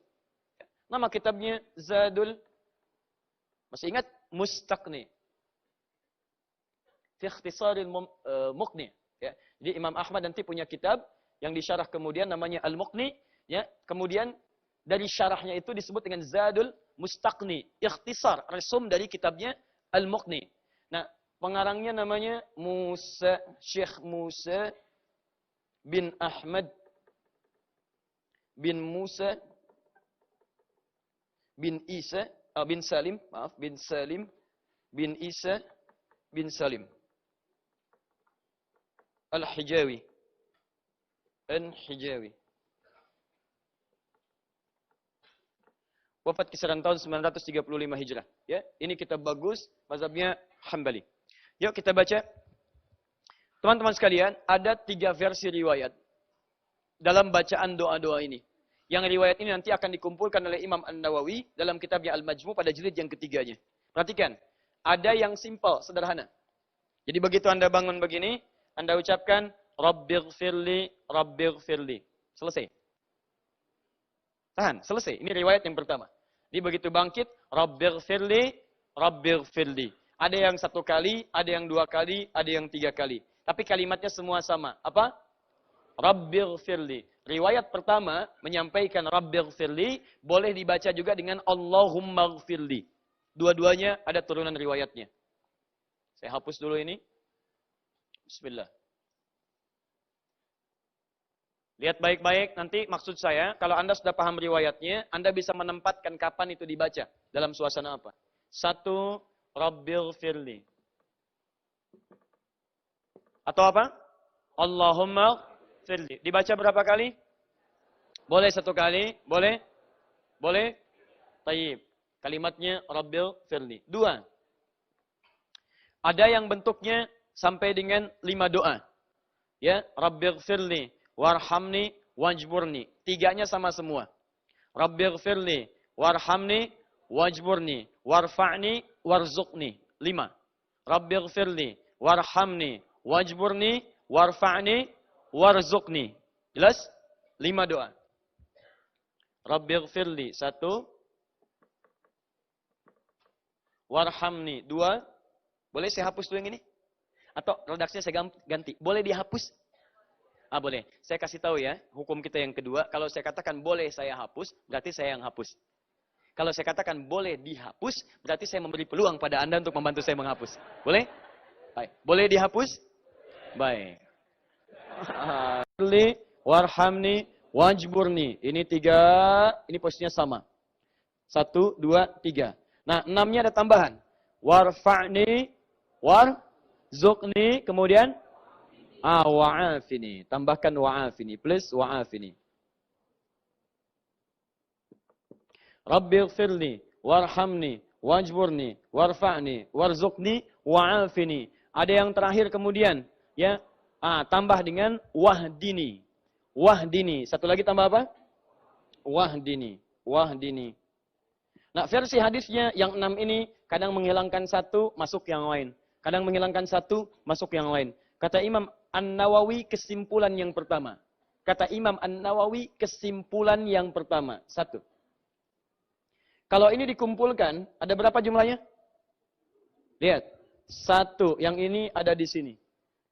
Nama kitabnya Zadul, masih ingat? Mustaqni. Fi Ikhtisaril Muqni. Ya. Jadi Imam Ahmad nanti punya kitab yang disyarah kemudian namanya Al-Muqni. Ya. Kemudian dari syarahnya itu disebut dengan Zadul Mustaqni. Ikhtisar, resum dari kitabnya Al-Muqni. Nah, pengarangnya namanya Syekh Musa bin Ahmad bin Musa bin Isa bin Salim, bin Salim bin Isa bin Salim Al-Hijawi. Al-Hijawi. Wafat kisaran tahun 935 Hijrah. Ya, ini kitab bagus, mazhabnya Hambali. Yuk kita baca. Teman-teman sekalian, ada 3 versi riwayat dalam bacaan doa-doa ini. Yang riwayat ini nanti akan dikumpulkan oleh Imam An-Nawawi dalam kitabnya Al-Majmu pada jilid yang ketiganya. Perhatikan, ada yang simpel, sederhana. Jadi begitu Anda bangun begini, Anda ucapkan Rabbighfirli, Rabbighfirli. Selesai. Tahan, selesai. Ini riwayat yang pertama. Jadi begitu bangkit, Rabbighfirli, Rabbighfirli. Ada yang 1 kali, ada yang 2 kali, ada yang 3 kali. Tapi kalimatnya semua sama. Apa? Rabbighfirli. Riwayat pertama menyampaikan Rabbighfirli, boleh dibaca juga dengan Allahummaghfirli. Dua-duanya ada turunan riwayatnya. Saya hapus dulu ini. Bismillah. Lihat baik-baik, nanti maksud saya, kalau Anda sudah paham riwayatnya, Anda bisa menempatkan kapan itu dibaca. Dalam suasana apa? 1, Rabbighfirli. Atau apa? Allahumma firli. Dibaca berapa kali? Boleh 1 kali? Boleh? Boleh? Taib. Kalimatnya Rabbighfirli. 2. Ada yang bentuknya sampai dengan 5 doa. Ya, Rabbighfirli, warhamni, wajburni. 3-nya sama semua. Rabbighfirli, warhamni, wajburni, warfa'ni, warzuqni. 5. Rabbighfirli, warhamni, wajburni, warfa'ni, warzuqni. Jelas? 5 doa. Rabbighfirli 1. Warhamni 2. Boleh saya hapus dulu yang ini? Atau redaksinya saya ganti. Boleh dihapus? Boleh. Saya kasih tahu ya, hukum kita yang kedua. Kalau saya katakan boleh saya hapus, berarti saya yang hapus. Kalau saya katakan boleh dihapus, berarti saya memberi peluang pada Anda untuk membantu saya menghapus. Boleh? Baik. Boleh dihapus? Baik. Warhamni, wajburni. Ini 3, ini posisinya sama. 1, 2, 3. Nah, 6-nya ada tambahan. Warfa'ni, warzuqni, kemudian wa'afini. Tambahkan wa'afini, plus wa'afini. Rabbighfirli, warhamni, wajburni, warfa'ni, warzuqni, wa'afini. Ada yang terakhir kemudian, ya. Tambah dengan wahdini. Wahdini. Satu lagi tambah apa? Wahdini. Wahdini. Nah, versi hadisnya yang 6 ini kadang menghilangkan satu, masuk yang lain. Kadang menghilangkan satu, masuk yang lain. Kata Imam An-Nawawi kesimpulan yang pertama. Kata Imam An-Nawawi kesimpulan yang pertama. 1. Kalau ini dikumpulkan, ada berapa jumlahnya? Lihat. 1. Yang ini ada di sini.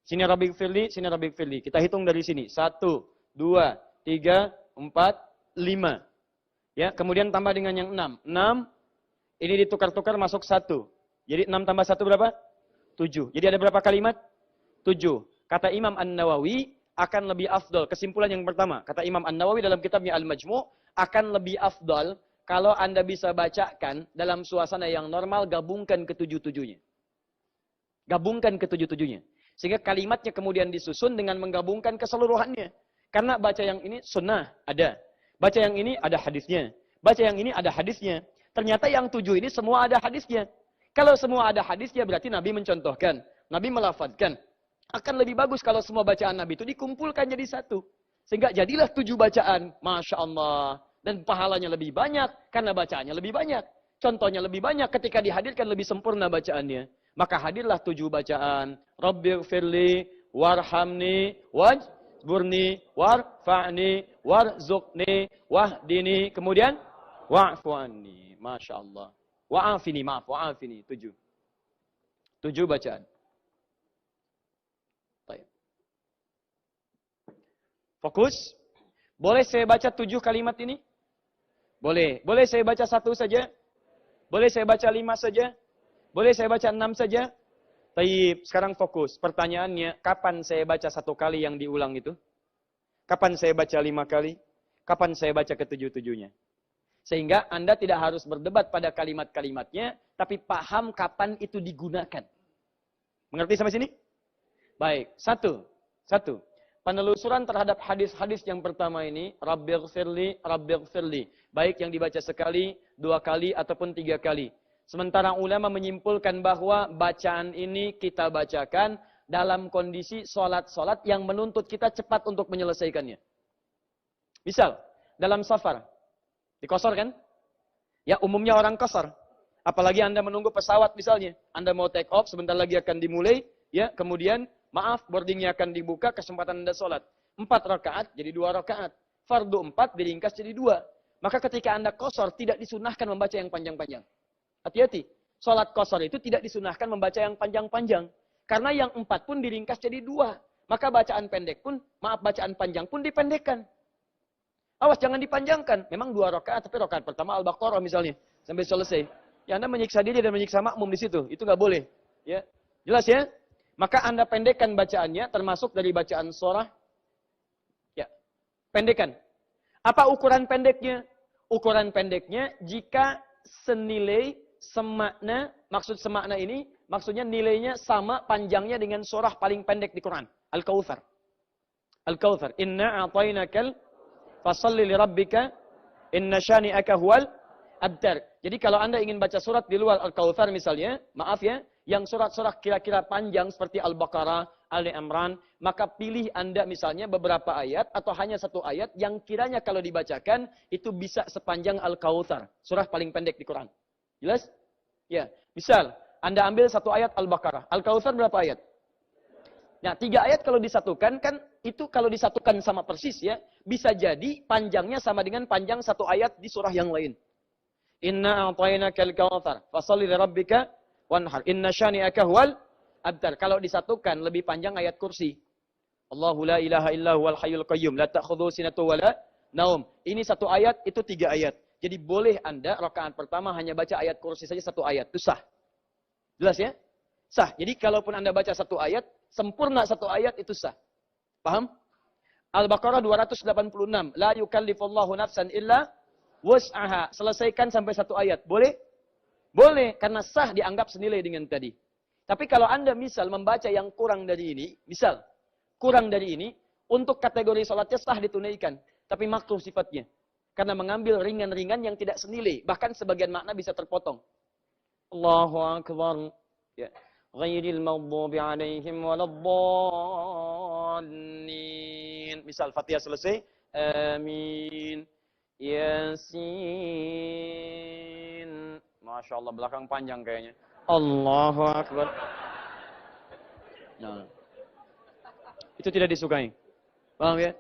Sini Rabbighfirli, sini Rabbighfirli. Kita hitung dari sini. 1, 2, 3, 4, 5. Ya, kemudian tambah dengan yang 6. 6, ini ditukar-tukar masuk 1. Jadi 6 tambah 1 berapa? 7. Jadi ada berapa kalimat? 7. Kata Imam An-Nawawi, akan lebih afdol. Kesimpulan yang pertama. Kata Imam An-Nawawi dalam kitabnya Al-Majmu', akan lebih afdol kalau Anda bisa bacakan dalam suasana yang normal, gabungkan ke-7-7-nya. Gabungkan ke-7-7-nya. Sehingga kalimatnya kemudian disusun dengan menggabungkan keseluruhannya. Karena baca yang ini sunnah, ada. Baca yang ini ada hadisnya. Baca yang ini ada hadisnya. Ternyata yang 7 ini semua ada hadisnya. Kalau semua ada hadisnya berarti Nabi mencontohkan. Nabi melafadzkan. Akan lebih bagus kalau semua bacaan Nabi itu dikumpulkan jadi satu. Sehingga jadilah 7 bacaan. Masya Allah. Dan pahalanya lebih banyak. Karena bacaannya lebih banyak. Contohnya lebih banyak ketika dihadirkan lebih sempurna bacaannya. Maka hadirlah 7 bacaan. Rabbighfirli, warhamni, wajburni, warfa'ni, warzuqni, wahdini. Kemudian, wa'fu'anni. Masya Allah. Wa'afini, maaf, wa'afini. 7. 7 bacaan. Baik. Fokus. Boleh saya baca 7 kalimat ini? Boleh. Boleh saya baca 1 saja? Boleh saya baca 5 saja? Boleh saya baca 6 saja? Taib, sekarang fokus. Pertanyaannya, kapan saya baca 1 kali yang diulang itu? Kapan saya baca 5 kali? Kapan saya baca ke-7-7-nya? Sehingga Anda tidak harus berdebat pada kalimat-kalimatnya, tapi paham kapan itu digunakan. Mengerti sampai sini? Baik, 1. Penelusuran terhadap hadis-hadis yang pertama ini, Rabbighfirli, Rabbighfirli. Baik yang dibaca sekali, 2 kali, ataupun 3 kali. Sementara ulama menyimpulkan bahwa bacaan ini kita bacakan dalam kondisi sholat-sholat yang menuntut kita cepat untuk menyelesaikannya. Misal, dalam safar. Dikosor kan? Ya, umumnya orang kosor. Apalagi Anda menunggu pesawat misalnya. Anda mau take off, sebentar lagi akan dimulai. Ya, kemudian, maaf, boardingnya akan dibuka, kesempatan Anda sholat. 4 rakaat jadi 2 rakaat. Fardu 4 diringkas jadi 2. Maka ketika Anda kosor, tidak disunahkan membaca yang panjang-panjang. Hati-hati. Sholat kosor itu tidak disunahkan membaca yang panjang-panjang. Karena yang 4 pun diringkas jadi 2. Maka bacaan pendek pun, maaf bacaan panjang pun dipendekkan. Awas jangan dipanjangkan. Memang 2 rakaat, tapi rakaat pertama Al-Baqarah misalnya. Sampai selesai. Ya Anda menyiksa diri dan menyiksa makmum di situ. Itu nggak boleh. Ya, jelas ya? Maka Anda pendekkan bacaannya, termasuk dari bacaan surah. Ya, pendekkan. Apa ukuran pendeknya? Ukuran pendeknya jika senilai semakna, maksud semakna ini, maksudnya nilainya sama panjangnya dengan surah paling pendek di Quran. Al-Kautsar. Al-Kautsar. Inna a'tainakal fasalli li rabbika inna syani'aka huwal abtar. Jadi kalau Anda ingin baca surat di luar Al-Kautsar misalnya, maaf ya, yang surat-surat kira-kira panjang seperti Al-Baqarah, Ali Imran, maka pilih Anda misalnya beberapa ayat atau hanya 1 ayat yang kiranya kalau dibacakan itu bisa sepanjang Al-Kautsar, surah paling pendek di Quran. Jelas? Ya. Misal, Anda ambil 1 ayat Al-Baqarah. Al-Kautsar berapa ayat? Nah, 3 ayat kalau disatukan, kan itu kalau disatukan sama persis ya, bisa jadi panjangnya sama dengan panjang 1 ayat di surah yang lain. Inna a'tainakal kautsar, fashalli li rabbika wanhar. Inna syani'aka huwal abtar. Kalau disatukan lebih panjang ayat kursi. Allahu la ilaha illa huwal hayyul qayyum, la ta'khudhuhu sinatun wa la naum. Ini 1 ayat, itu 3 ayat. Jadi boleh Anda rakaat pertama hanya baca ayat kursi saja satu ayat. Itu sah. Jelas ya? Sah. Jadi kalaupun Anda baca satu ayat, sempurna satu ayat itu sah. Paham? Al-Baqarah 286. La yukallifullahu nafsan illa wus'aha. Selesaikan sampai satu ayat. Boleh? Boleh. Karena sah dianggap senilai dengan tadi. Tapi kalau Anda misal membaca yang kurang dari ini, misal kurang dari ini, untuk kategori sholatnya sah ditunaikan. Tapi makruh sifatnya. Karena mengambil ringan-ringan yang tidak senilai. Bahkan sebagian makna bisa terpotong. Allahu Akbar. Ya. Ghairil maghdubi alaihim waladdallin. Misal Fatihah selesai. Amin. Yasin. Masya Allah, belakang panjang kayaknya. Allahu Akbar. Nah. Itu tidak disukai. Paham ya?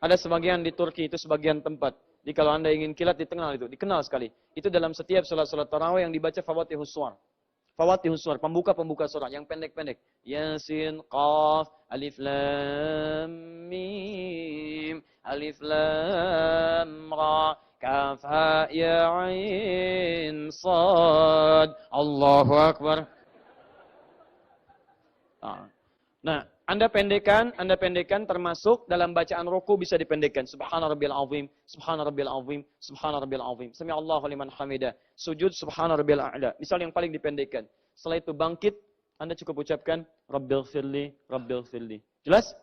Ada sebagian di Turki, itu sebagian tempat. Jadi kalau Anda ingin kilat, dikenal itu. Dikenal sekali. Itu dalam setiap salat-salat tarawih yang dibaca Fawatihus Suwar. Fawatihus Suwar, pembuka-pembuka surat yang pendek-pendek. Yasin, Qaf, Alif Lam Mim, Alif Lam Ra, Kaf Ha Ya Ain Sad. Allahu Akbar. Nah, Anda pendekkan termasuk dalam bacaan ruku bisa dipendekkan. Subhana rabbil azim, subhana rabbil azim, subhana rabbil azim. Sami Allahu liman hamidah. Sujud subhana rabbil a'la. Misal yang paling dipendekkan. Setelah itu bangkit, Anda cukup ucapkan rabbil firli, rabbil firli. Jelas?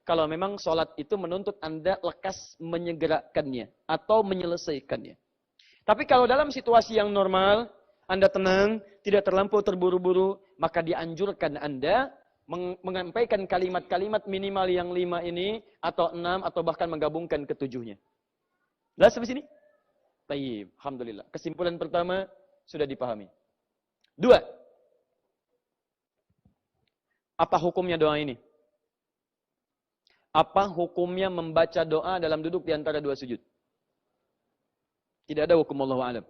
Kalau memang sholat itu menuntut Anda lekas menyegerakannya atau menyelesaikannya. Tapi kalau dalam situasi yang normal, Anda tenang, tidak terlampau terburu-buru, maka dianjurkan Anda menyampaikan kalimat-kalimat minimal yang 5 ini, atau 6, atau bahkan menggabungkan ketujuhnya. Jelas sampai sini? Baik, alhamdulillah. Kesimpulan pertama sudah dipahami. 2. Apa hukumnya doa ini? Apa hukumnya membaca doa dalam duduk di antara 2 sujud? Tidak ada hukum Allahu a'lam.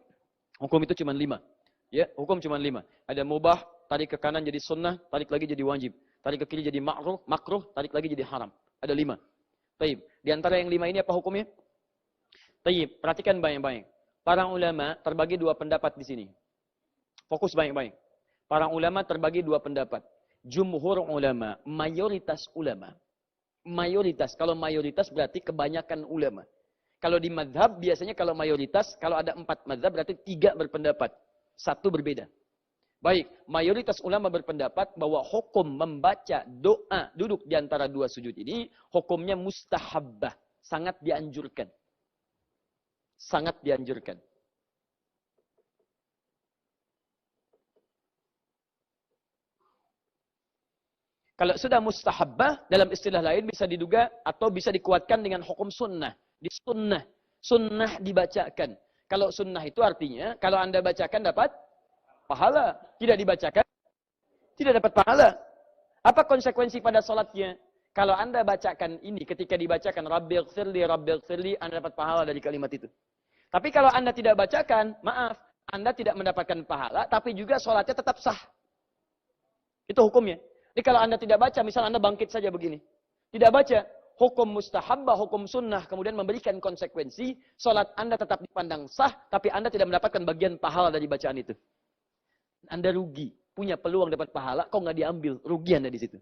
Hukum itu cuma 5. Ya, hukum cuma 5. Ada mubah, tarik ke kanan jadi sunnah, tarik lagi jadi wajib. Tarik ke kiri jadi makruh, tarik lagi jadi haram. Ada 5. Taib. Di antara yang 5 ini apa hukumnya? Taib. Perhatikan baik-baik. Para ulama terbagi 2 pendapat di sini. Fokus baik-baik. Para ulama terbagi 2 pendapat. Jumhur ulama, mayoritas ulama. Mayoritas. Kalau mayoritas berarti kebanyakan ulama. Kalau di madhab biasanya kalau mayoritas, kalau ada 4 madhab berarti 3 berpendapat. 1 berbeda. Baik, mayoritas ulama berpendapat bahwa hukum membaca doa duduk di antara 2 sujud ini, hukumnya mustahabbah. Sangat dianjurkan. Sangat dianjurkan. Kalau sudah mustahabbah, dalam istilah lain bisa diduga atau bisa dikuatkan dengan hukum sunnah. Di sunnah. Sunnah dibacakan. Kalau sunnah itu artinya, kalau Anda bacakan dapat pahala. Tidak dibacakan, tidak dapat pahala. Apa konsekuensi pada sholatnya? Kalau Anda bacakan ini, ketika dibacakan, Rabbighfirli, Rabbighfirli, Anda dapat pahala dari kalimat itu. Tapi kalau Anda tidak bacakan, maaf, Anda tidak mendapatkan pahala, tapi juga sholatnya tetap sah. Itu hukumnya. Jadi kalau Anda tidak baca, misal Anda bangkit saja begini. Tidak baca, hukum mustahabbah, hukum sunnah, kemudian memberikan konsekuensi, sholat Anda tetap dipandang sah, tapi Anda tidak mendapatkan bagian pahala dari bacaan itu. Anda rugi, punya peluang dapat pahala, kok nggak diambil, rugi Anda di situ.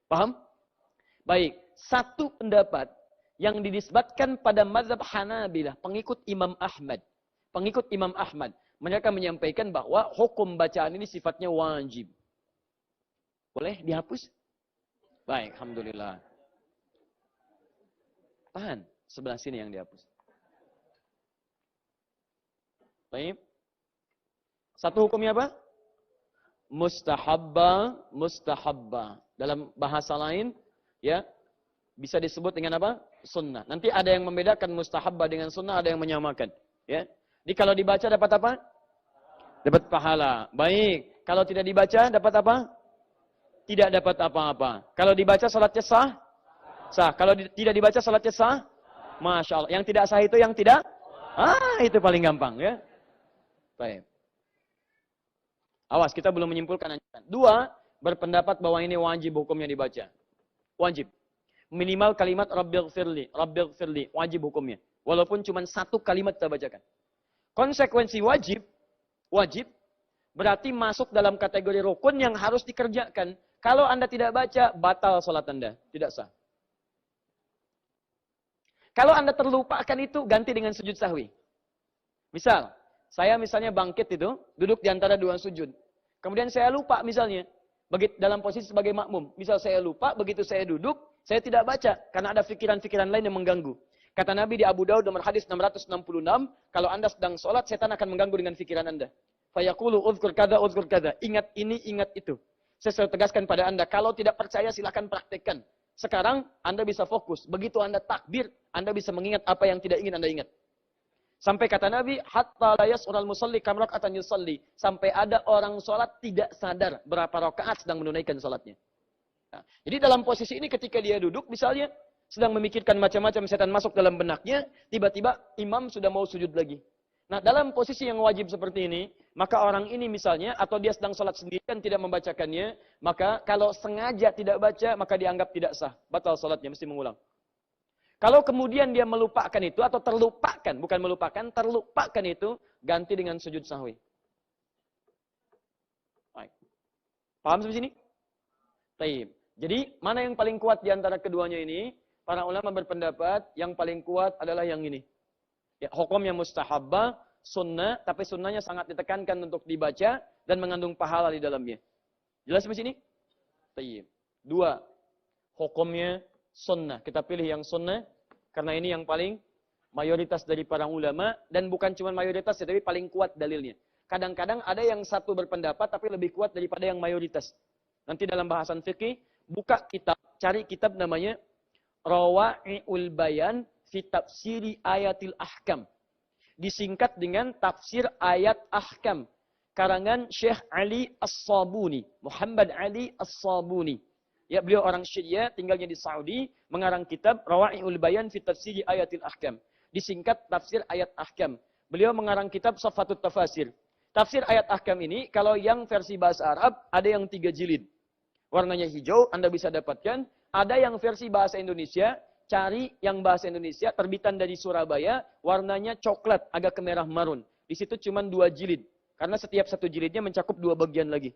Paham? Baik, 1 pendapat yang dinisbatkan pada mazhab Hanabilah, pengikut Imam Ahmad. Pengikut Imam Ahmad, mereka menyampaikan bahwa hukum bacaan ini sifatnya wajib. Boleh dihapus? Baik, alhamdulillah. Tahan, sebelah sini yang dihapus. Baik. 1 hukumnya apa? Mustahabbah. Dalam bahasa lain, ya, bisa disebut dengan apa? Sunnah. Nanti ada yang membedakan mustahabbah dengan sunnah, ada yang menyamakan. Ya. Jadi kalau dibaca dapat apa? Dapat pahala. Baik. Kalau tidak dibaca dapat apa? Tidak dapat apa-apa. Kalau dibaca salatnya sah? Sah. Kalau tidak dibaca salatnya sah? Masya Allah. Yang tidak sah itu yang tidak? Itu paling gampang. Ya. Baik. Awas, kita belum menyimpulkan anjuran. 2, berpendapat bahwa ini wajib hukumnya dibaca. Wajib. Minimal kalimat Rabbighfirli, Rabbighfirli, wajib hukumnya. Walaupun cuma 1 kalimat kita bacakan. Konsekuensi wajib berarti masuk dalam kategori rukun yang harus dikerjakan. Kalau Anda tidak baca, batal sholat Anda. Tidak sah. Kalau Anda terlupakan itu, ganti dengan sujud sahwi. Misal, saya misalnya bangkit itu, duduk di antara dua sujud. Kemudian saya lupa misalnya, dalam posisi sebagai makmum. Misal saya lupa, begitu saya duduk, saya tidak baca. Karena ada pikiran-pikiran lain yang mengganggu. Kata Nabi di Abu Daud nomor hadis 666, kalau Anda sedang sholat, setan akan mengganggu dengan pikiran Anda. Fayaqulu uzkur kada, uzkur kada. Ingat ini, ingat itu. Saya selalu tegaskan pada Anda, kalau tidak percaya silahkan praktekkan. Sekarang Anda bisa fokus. Begitu Anda takbir, Anda bisa mengingat apa yang tidak ingin Anda ingat. Sampai kata Nabi, hatta la yas'ural musalli kam raka'atan yusalli. Sampai ada orang sholat tidak sadar berapa rakaat sedang menunaikan sholatnya. Nah, jadi dalam posisi ini ketika dia duduk, misalnya sedang memikirkan macam-macam, setan masuk dalam benaknya, tiba-tiba imam sudah mau sujud lagi. Nah, dalam posisi yang wajib seperti ini, maka orang ini misalnya, atau dia sedang sholat sendiri dan tidak membacakannya, maka kalau sengaja tidak baca, maka dianggap tidak sah. Batal sholatnya, mesti mengulang. Kalau kemudian dia melupakan itu, atau terlupakan, bukan melupakan, terlupakan itu, ganti dengan sujud sahwi. Baik. Paham sampai sini? Baik. Jadi, mana yang paling kuat di antara keduanya ini? Para ulama berpendapat, yang paling kuat adalah yang ini. Ya, hukum yang mustahabbah, sunnah, tapi sunnahnya sangat ditekankan untuk dibaca dan mengandung pahala di dalamnya. Jelas sampai sini? Tayyib. 2. Hukumnya sunnah. Kita pilih yang sunnah karena ini yang paling mayoritas dari para ulama dan bukan cuma mayoritas tapi paling kuat dalilnya. Kadang-kadang ada yang satu berpendapat tapi lebih kuat daripada yang mayoritas. Nanti dalam bahasan fikih, buka kitab, cari kitab namanya Rawa'i'ul Bayan fi tafsiri ayatil ahkam. Disingkat dengan tafsir ayat ahkam. Karangan Syekh Ali As-Sabuni. Muhammad Ali As-Sabuni. Ya, beliau orang Syiah, tinggalnya di Saudi, mengarang kitab Rawa'i'ul Bayan fi tafsiri ayatil ahkam. Disingkat tafsir ayat ahkam. Beliau mengarang kitab Safatut Tafasir. Tafsir ayat ahkam ini, kalau yang versi bahasa Arab, ada yang 3 jilid. Warnanya hijau, Anda bisa dapatkan. Ada yang versi bahasa Indonesia, cari yang bahasa Indonesia, terbitan dari Surabaya, warnanya coklat, agak kemerah marun. Di situ cuma 2 jilid. Karena setiap satu jilidnya mencakup 2 bagian lagi.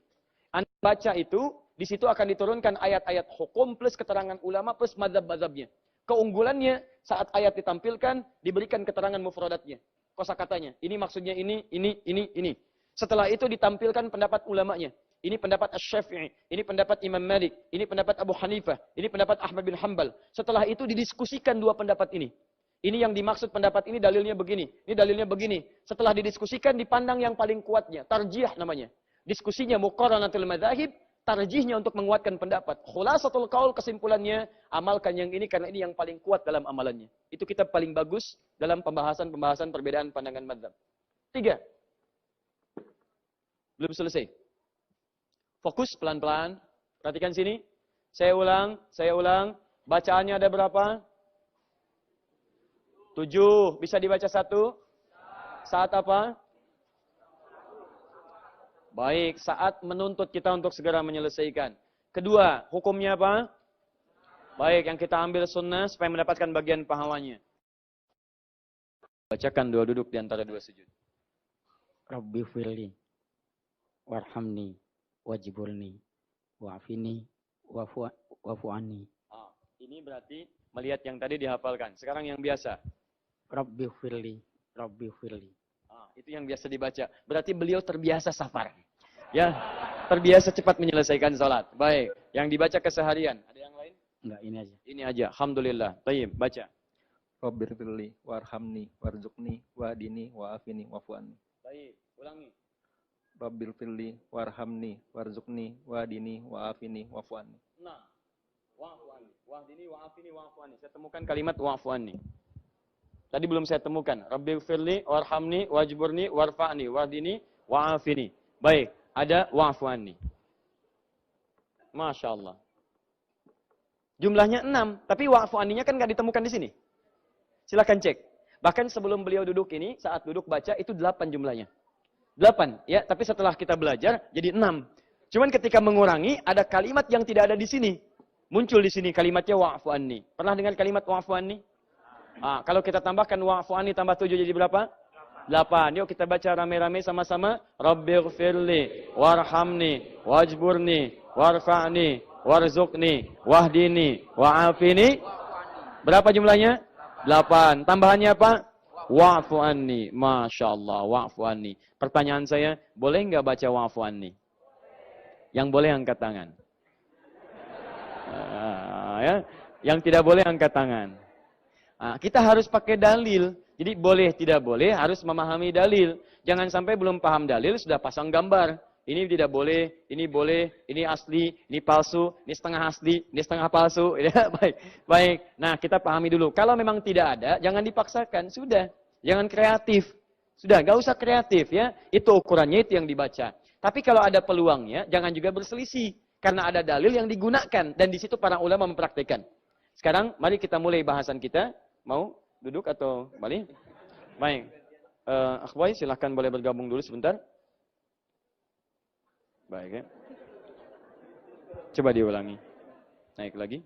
Anda baca itu, di situ akan diturunkan ayat-ayat hukum plus keterangan ulama plus mazhab-mazhabnya. Keunggulannya, saat ayat ditampilkan, diberikan keterangan mufradatnya. Kosakatanya. Ini maksudnya ini. Setelah itu ditampilkan pendapat ulamanya. Ini pendapat Asy-Syafi'i, ini pendapat Imam Malik, ini pendapat Abu Hanifah, ini pendapat Ahmad bin Hanbal. Setelah itu didiskusikan 2 pendapat ini. Ini yang dimaksud pendapat ini dalilnya begini, ini dalilnya begini. Setelah didiskusikan dipandang yang paling kuatnya, tarjih namanya. Diskusinya muqaranatul madzahib, tarjihnya untuk menguatkan pendapat. Khulasatul qaul, kesimpulannya, amalkan yang ini karena ini yang paling kuat dalam amalannya. Itu kitab paling bagus dalam pembahasan perbedaan pandangan madzhab. 3. Belum selesai. Fokus pelan-pelan. Perhatikan sini. Saya ulang. Bacaannya ada berapa? 7. Bisa dibaca 1? Saat apa? Baik, saat menuntut kita untuk segera menyelesaikan. Kedua, hukumnya apa? Baik, yang kita ambil sunnah supaya mendapatkan bagian pahalanya. Bacakan 2 duduk di antara 2 sujud. Rabbi firli warhamni wajibulni wa'afini wa'fu anni. Ini berarti melihat yang tadi dihafalkan. Sekarang yang biasa. Rabbi firli. Itu yang biasa dibaca. Berarti beliau terbiasa safar. Ya, terbiasa cepat menyelesaikan salat. Baik, yang dibaca keseharian. Ada yang lain? Enggak, ini aja. Ini aja. Alhamdulillah. Tayyib, baca. Rabbir firli warhamni warzuqni wahdini wa'afini wa'fu anni. Baik, ulangi. Rabbil firli warhamni warzuqni wahdini wa'afini wa'fu anni. Nah, wa'fu anni. Wahdini wa'afini wa'fu anni. Saya temukan kalimat wa'fu anni. Tadi belum saya temukan. Rabbil firli warhamni wajburni warfa'ni wahdini wa'afini. Baik, ada wa'fu anni. Masya Allah. Jumlahnya 6, tapi wa'fu anninya kan nggak ditemukan di sini. Silakan cek. Bahkan sebelum beliau duduk ini, saat duduk baca itu 8 jumlahnya. 8, ya, tapi setelah kita belajar jadi 6. Cuman ketika mengurangi ada kalimat yang tidak ada di sini. Muncul di sini kalimatnya wa'fu anni. Pernah dengar kalimat wa'fu anni? Kalau kita tambahkan wa'fu anni tambah 7 jadi berapa? 8. Yuk kita baca rame-rame sama-sama. Rabbighfirli warhamni wajburni warfa'ni warzuqni wahdini wa'afini. Berapa jumlahnya? 8. Tambahannya apa? Wa'fu anni. Masya Allah, wa'fu anni. Pertanyaan saya, boleh nggak baca wa'fu anni? Yang boleh angkat tangan. Ya. Yang tidak boleh angkat tangan. Kita harus pakai dalil. Jadi boleh tidak boleh harus memahami dalil. Jangan sampai belum paham dalil sudah pasang gambar. Ini tidak boleh, ini boleh, ini asli, ini palsu, ini setengah asli, ini setengah palsu. Ya, baik, baik. Nah, kita pahami dulu. Kalau memang tidak ada, jangan dipaksakan. Sudah, jangan kreatif. Sudah, gak usah kreatif ya. Itu ukurannya, itu yang dibaca. Tapi kalau ada peluangnya, jangan juga berselisih. Karena ada dalil yang digunakan. Dan di situ para ulama mempraktikkan. Sekarang, mari kita mulai bahasan kita. Mau duduk atau balik? Baik. Akhwai, silahkan boleh bergabung dulu sebentar. Baik ya. Coba diulangi. Naik lagi.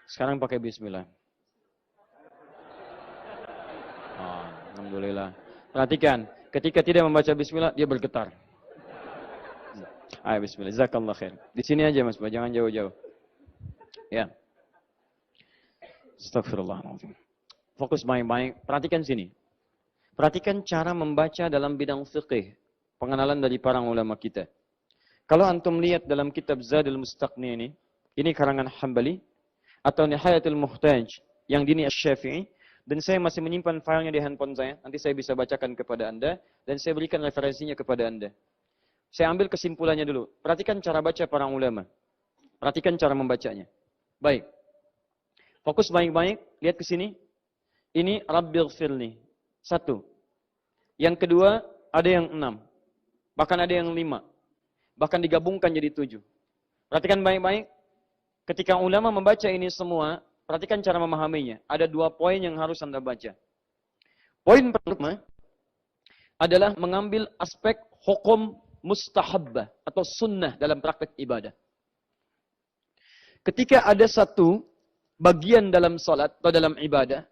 Sekarang pakai bismillah. Alhamdulillah. Perhatikan, ketika tidak membaca bismillah, dia bergetar. Ayo bismillah. Jazakallah khair. Di sini aja Mas, jangan jauh-jauh. Ya. Astagfirullahaladzim. Fokus baik-baik. Perhatikan sini. Perhatikan cara membaca dalam bidang fiqih. Pengenalan dari para ulama kita. Kalau antum lihat dalam kitab Zadul Mustaqni ini karangan Hambali, atau Nihayatul Muhtaj, yang dini Asy-Syafi'i, dan saya masih menyimpan filenya di handphone saya, nanti saya bisa bacakan kepada Anda, dan saya berikan referensinya kepada Anda. Saya ambil kesimpulannya dulu. Perhatikan cara baca para ulama. Perhatikan cara membacanya. Baik. Fokus baik-baik, lihat ke sini. Ini Rabbighfirli. 1. Yang kedua, ada yang 6. Bahkan ada yang 5. Bahkan digabungkan jadi 7. Perhatikan baik-baik. Ketika ulama membaca ini semua, perhatikan cara memahaminya. Ada 2 poin yang harus Anda baca. Poin pertama adalah mengambil aspek hukum mustahabbah atau sunnah dalam praktek ibadah. Ketika ada satu bagian dalam salat atau dalam ibadah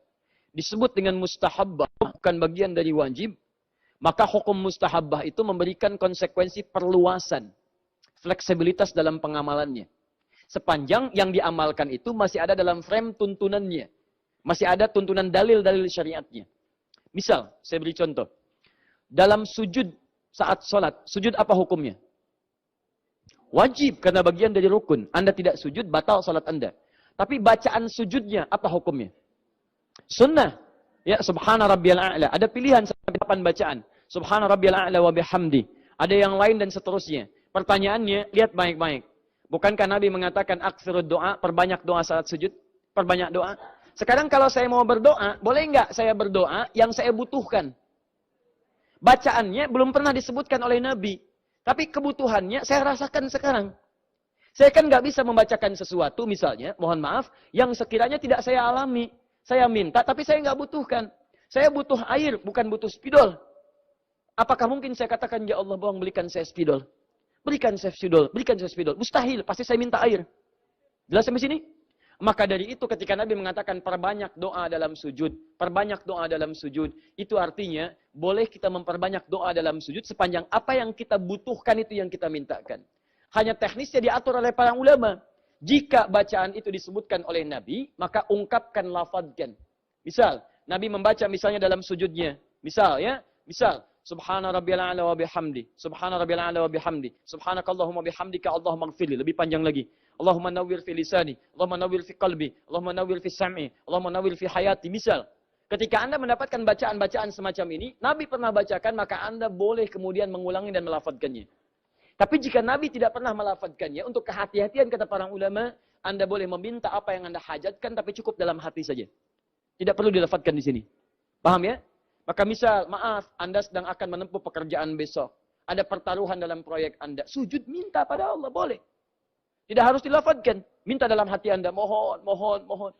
disebut dengan mustahabbah, bukan bagian dari wajib, maka hukum mustahabbah itu memberikan konsekuensi perluasan, fleksibilitas dalam pengamalannya. Sepanjang yang diamalkan itu masih ada dalam frame tuntunannya. Masih ada tuntunan dalil-dalil syariatnya. Misal, saya beri contoh. Dalam sujud saat sholat, sujud apa hukumnya? Wajib, karena bagian dari rukun. Anda tidak sujud, batal sholat Anda. Tapi bacaan sujudnya, apa hukumnya? Sunnah. Ya, subhana rabbiyal a'la. Ada pilihan sampai 8 bacaan. Subhana rabbiyal a'la wa bihamdi. Ada yang lain dan seterusnya. Pertanyaannya, lihat baik-baik. Bukankah Nabi mengatakan aktsirud doa, perbanyak doa saat sujud? Perbanyak doa. Sekarang kalau saya mau berdoa, boleh nggak saya berdoa yang saya butuhkan? Bacaannya belum pernah disebutkan oleh Nabi. Tapi kebutuhannya saya rasakan sekarang. Saya kan nggak bisa membacakan sesuatu misalnya, mohon maaf, yang sekiranya tidak saya alami. Saya minta, tapi saya nggak butuhkan. Saya butuh air, bukan butuh spidol. Apakah mungkin saya katakan, ya Allah, bohong, belikan saya spidol. Berikan saya spidol, berikan saya spidol. Mustahil, pasti saya minta air. Jelas sampai sini? Maka dari itu ketika Nabi mengatakan perbanyak doa dalam sujud, perbanyak doa dalam sujud, itu artinya boleh kita memperbanyak doa dalam sujud sepanjang apa yang kita butuhkan itu yang kita mintakan. Hanya teknisnya diatur oleh para ulama. Jika bacaan itu disebutkan oleh Nabi, maka ungkapkan, lafadzkan. Misal, Nabi membaca misalnya dalam sujudnya. Misal ya, misal. Subhana rabbiyal a'la wa bihamdi. Subhana rabbiyal a'la wa bihamdi. Subhanakallahumma bihamdika Allahumma ighfirli. Lebih panjang lagi. Allahumma nawwir fi lisani. Allahumma nawwir fi qalbi. Allahumma nawwir fi sam'i. Allahumma nawwir fi hayati. Misal. Ketika Anda mendapatkan bacaan-bacaan semacam ini, Nabi pernah bacakan, maka Anda boleh kemudian mengulangi dan melafadzkannya. Tapi jika Nabi tidak pernah melafadzkannya, untuk kehati-hatian kata para ulama, Anda boleh meminta apa yang Anda hajatkan, tapi cukup dalam hati saja. Tidak perlu dilafadzkan di sini. Paham ya? Maka misal, maaf, Anda sedang akan menempuh pekerjaan besok. Ada pertaruhan dalam proyek Anda. Sujud, minta pada Allah, boleh. Tidak harus dilafadzkan. Minta dalam hati Anda, mohon, mohon, mohon.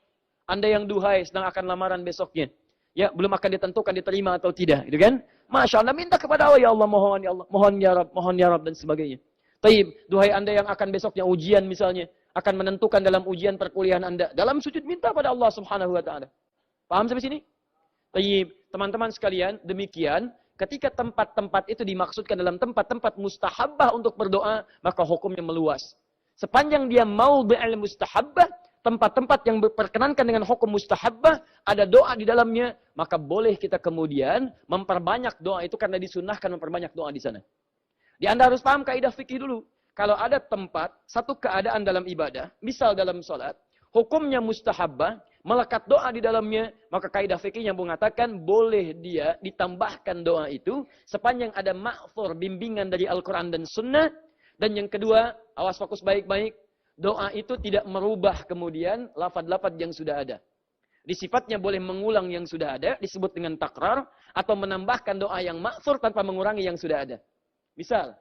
Anda yang duhai sedang akan lamaran besoknya. Ya, belum akan ditentukan diterima atau tidak, gitu kan? Masya Allah, minta kepada Allah, ya Allah, mohon ya Rab, dan sebagainya. Taib, duhai Anda yang akan besoknya ujian misalnya, akan menentukan dalam ujian perkuliahan Anda. Dalam sujud minta pada Allah Subhanahu wa taala. Paham sampai sini? Taib, teman-teman sekalian, demikian ketika tempat-tempat itu dimaksudkan dalam tempat-tempat mustahabbah untuk berdoa, maka hukumnya meluas. Sepanjang dia maudhi'ul mustahabbah, tempat-tempat yang berkenankan dengan hukum mustahabbah, ada doa di dalamnya, maka boleh kita kemudian memperbanyak doa itu karena disunnahkan memperbanyak doa di sana. Di Anda harus paham kaidah fikih dulu. Kalau ada tempat, satu keadaan dalam ibadah, misal dalam sholat, hukumnya mustahabbah, melekat doa di dalamnya, maka kaidah fikihnya mengatakan boleh dia ditambahkan doa itu sepanjang ada ma'thur, bimbingan dari Al-Quran dan Sunnah. Dan yang kedua, awas fokus baik-baik, doa itu tidak merubah kemudian lafaz-lafaz yang sudah ada. Di sifatnya boleh mengulang yang sudah ada, disebut dengan takrar, atau menambahkan doa yang ma'thur tanpa mengurangi yang sudah ada. Misal,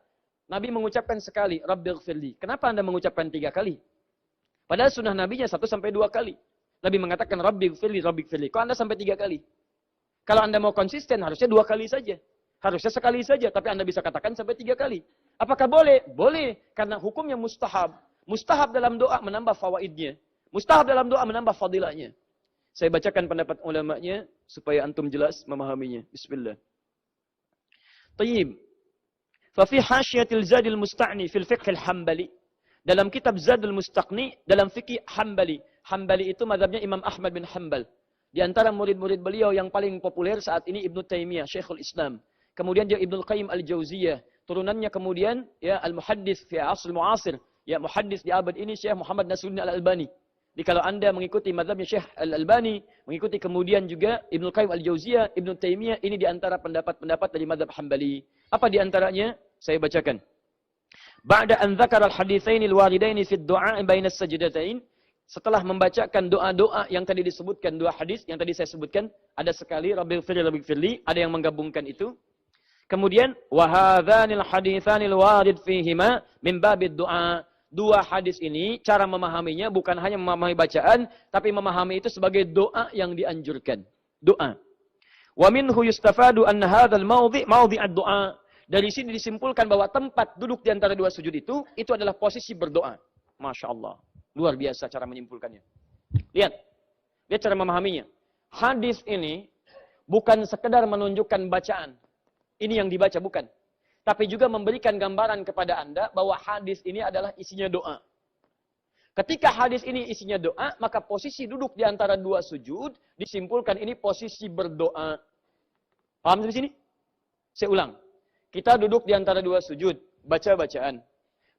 Nabi mengucapkan sekali, Rabbighfirli. Kenapa Anda mengucapkan 3 kali? Padahal sunnah Nabinya 1 sampai 2 kali. Nabi mengatakan, Rabbighfirli, Rabbighfirli. Kok Anda sampai 3 kali? Kalau Anda mau konsisten, harusnya 2 kali saja. Harusnya sekali saja, tapi Anda bisa katakan sampai 3 kali. Apakah boleh? Boleh, karena hukumnya mustahab. Mustahab dalam doa menambah fawaidnya. Mustahab dalam doa menambah fadilahnya. Saya bacakan pendapat ulamanya supaya antum jelas memahaminya. Bismillah. Tayyib. Fa fi hasyiatil Zadil Musta'ni fil fiqh al-Hambali. Dalam kitab Zadul Mustaqni dalam fikih Hambali. Hambali itu mazhabnya Imam Ahmad bin Hanbal. Di antara murid-murid beliau yang paling populer saat ini Ibnu Taimiyah, Syekhul Islam. Kemudian dia Ibnu Qayyim Al-Jauziyah. Turunannya kemudian ya Al-Muhaddits fi asr muasir, ya muhaddis di abad ini Syekh Muhammad Nasruddin Al-Albani. Jadi kalau Anda mengikuti mazhabnya Syekh Al-Albani, mengikuti kemudian juga Ibnu Qayyim Al-Jauziyah, Ibnu Taimiyah, ini di antara pendapat-pendapat dari mazhab Hambali. Apa di antaranya? Saya bacakan. Ba'da an dzakara al-haditsain al-waridain fi ad-du'a baina as-sajdatain, setelah membacakan doa-doa yang tadi disebutkan, 2 hadis yang tadi saya sebutkan, ada sekali Rabbighfirli Rabbighfirli, ada yang menggabungkan itu. Kemudian wa hadzanil haditsanil warid fihima min babid du'a. 2 hadis ini cara memahaminya bukan hanya memahami bacaan, tapi memahami itu sebagai doa yang dianjurkan. Doa. Wa minhu yustafadu anna hadzal mawdhi' mawdhi'ad du'a. Dari sini disimpulkan bahwa tempat duduk di antara 2 sujud itu adalah posisi berdoa. Masya Allah. Luar biasa cara menyimpulkannya. Lihat cara memahaminya. Hadis ini bukan sekedar menunjukkan bacaan. Ini yang dibaca, bukan. Tapi juga memberikan gambaran kepada Anda bahwa hadis ini adalah isinya doa. Ketika hadis ini isinya doa, maka posisi duduk di antara 2 sujud disimpulkan ini posisi berdoa. Paham sampai sini? Saya ulang. Kita duduk di antara 2 sujud, baca bacaan.